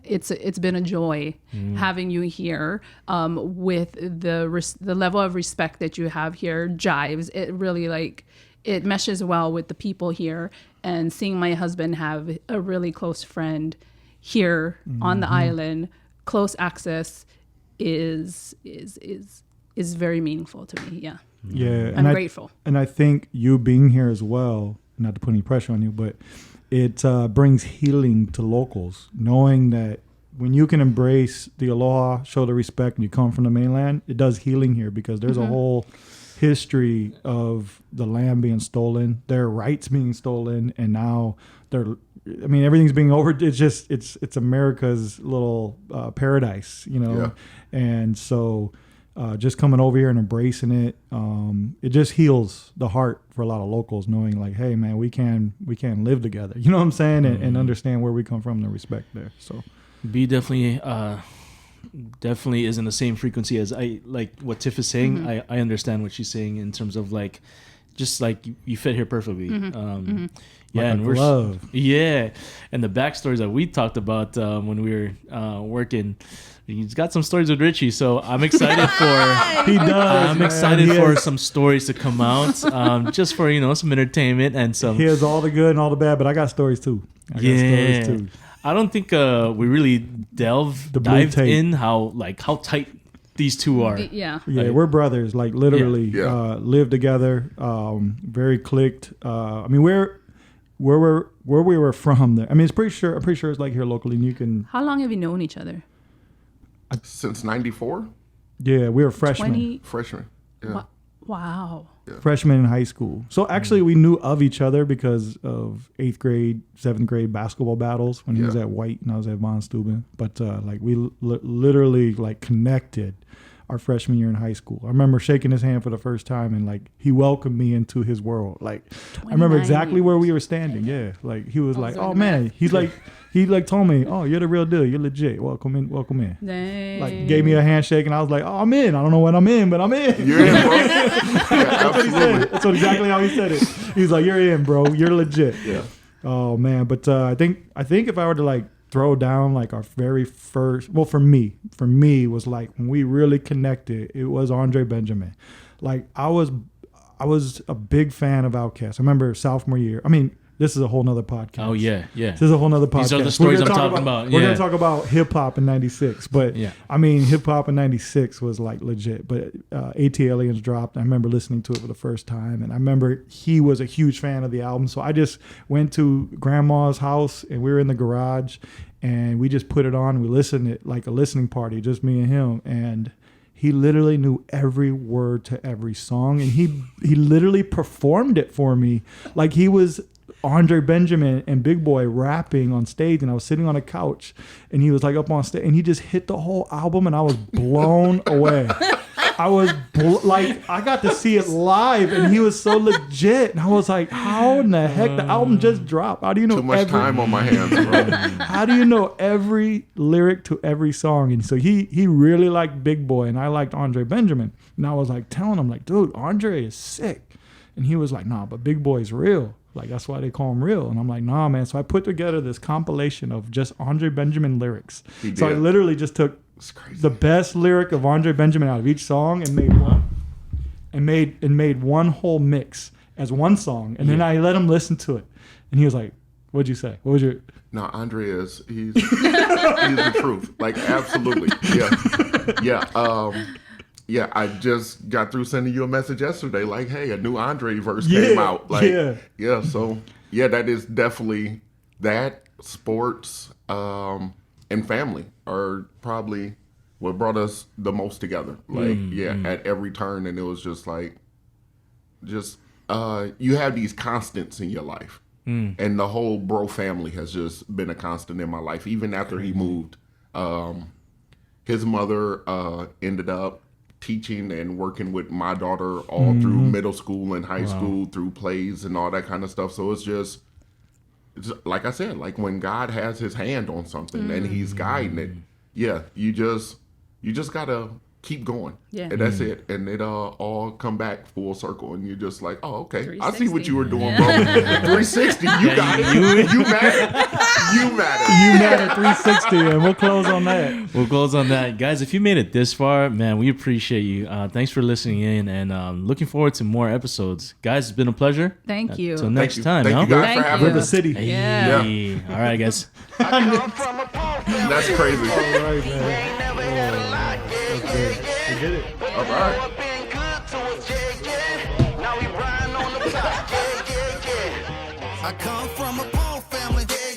It's been a joy having you here. With the level of respect that you have here jives. It really it meshes well with the people here, and seeing my husband have a really close friend here on the island, close access is very meaningful to me. Yeah. Yeah. I'm grateful. And I think you being here as well, not to put any pressure on you, but it brings healing to locals, knowing that when you can embrace the aloha, show the respect, and you come from the mainland, it does healing here because there's a whole history of the land being stolen, their rights being stolen, and now everything's being over. It's just, it's America's little paradise, you know? Yeah. And so just coming over here and embracing it, it just heals the heart for a lot of locals, knowing like, hey man, we can live together. You know what I'm saying? And understand where we come from and the respect there. So B definitely is in the same frequency as I like what Tiff is saying. I understand what she's saying in terms of like, just like you fit here perfectly. Yeah, like and we're love. Yeah, and the backstories that we talked about when we were working. He's got some stories with Richie, so I'm excited for. He does. I'm excited for some stories to come out, just for some entertainment and some. He has all the good and all the bad, but I got stories too. Stories too. I don't think we really dived in how tight these two are. Yeah. Yeah, we're brothers. Like literally, live together. Very clicked. I mean, where we were from there. I mean, I'm pretty sure it's like here locally. And you can. How long have you known each other? Since '94. Yeah, we were freshmen. Freshman. Yeah. Wow. Freshmen in high school. So actually, we knew of each other because of 8th grade, 7th grade basketball battles when he was at White and I was at Von Steuben. But we literally connected our freshman year in high school. I remember shaking his hand for the first time and he welcomed me into his world. Like I remember exactly where we were standing. Yeah, he was like, "Oh man," he told me, "Oh, you're the real deal. You're legit. Welcome in." Dang. Gave me a handshake and I was like, "Oh, I'm in. I don't know when I'm in, but I'm in." You're in, bro. That's what he said. That's exactly how he said it. He's like, "You're in, bro. You're legit." Yeah. Oh man, but I think if I were to throw down our very first, well, for me was when we really connected, it was Andre Benjamin. I was a big fan of Outkast. I remember sophomore year. I mean, this is a whole nother podcast. Oh yeah. This is a whole nother podcast. These are the stories I'm talking about. We're gonna talk about hip hop in '96, but I mean, hip hop in '96 was legit. But AT Aliens dropped. I remember listening to it for the first time, and I remember he was a huge fan of the album. So I just went to grandma's house, and we were in the garage, and we just put it on. And we listened it like a listening party, just me and him, and he literally knew every word to every song, and he literally performed it for me like he was Andre Benjamin and Big Boy rapping on stage, and I was sitting on a couch and he was up on stage and he just hit the whole album and I was blown away. I was I got to see it live and he was so legit and I was like, how in the heck the album just dropped? How do you know too much time on my hands, bro? How do you know every lyric to every song? And so he really liked Big Boy and I liked Andre Benjamin, and I was telling him dude, Andre is sick, and he was like, nah, but Big Boy's real. That's why they call him real. And I'm like, nah, man. So I put together this compilation of just Andre Benjamin lyrics. So I literally just took the best lyric of Andre Benjamin out of each song and made one whole mix as one song. And then I let him listen to it. And he was like, what'd you say? What was your... No, Andre he's the truth. Absolutely. Yeah. Yeah, I just got through sending you a message yesterday, hey, a new Andre verse came out. So that is definitely that. Sports and family are probably what brought us the most together. At every turn, and it was just you have these constants in your life, and the whole bro family has just been a constant in my life. Even after he moved, his mother ended up teaching and working with my daughter all through middle school and high school, through plays and all that kind of stuff. So it's like I said, when God has his hand on something and he's guiding it, you just gotta keep going. Yeah. And that's it. And it all come back full circle. And you're just like, oh, okay. I see what you were doing, bro. 360. You got it. You mad. You matter. You Matter 360, and we'll close on that. We'll close on that. Guys, if you made it this far, man, we appreciate you. Thanks for listening in, and looking forward to more episodes. Guys, it's been a pleasure. Thank you. Till next you. time, Thank huh? you guys Thank for having you. The me. city. Yeah. All right, guys. I come from a poor family. That's crazy. All right, We man. ain't never had a lot, yeah, yeah, yeah. We did it. But All the right. Lord been good to us, yeah, yeah. Now we riding on the top, yeah, yeah, yeah. I come from a poor family, yeah,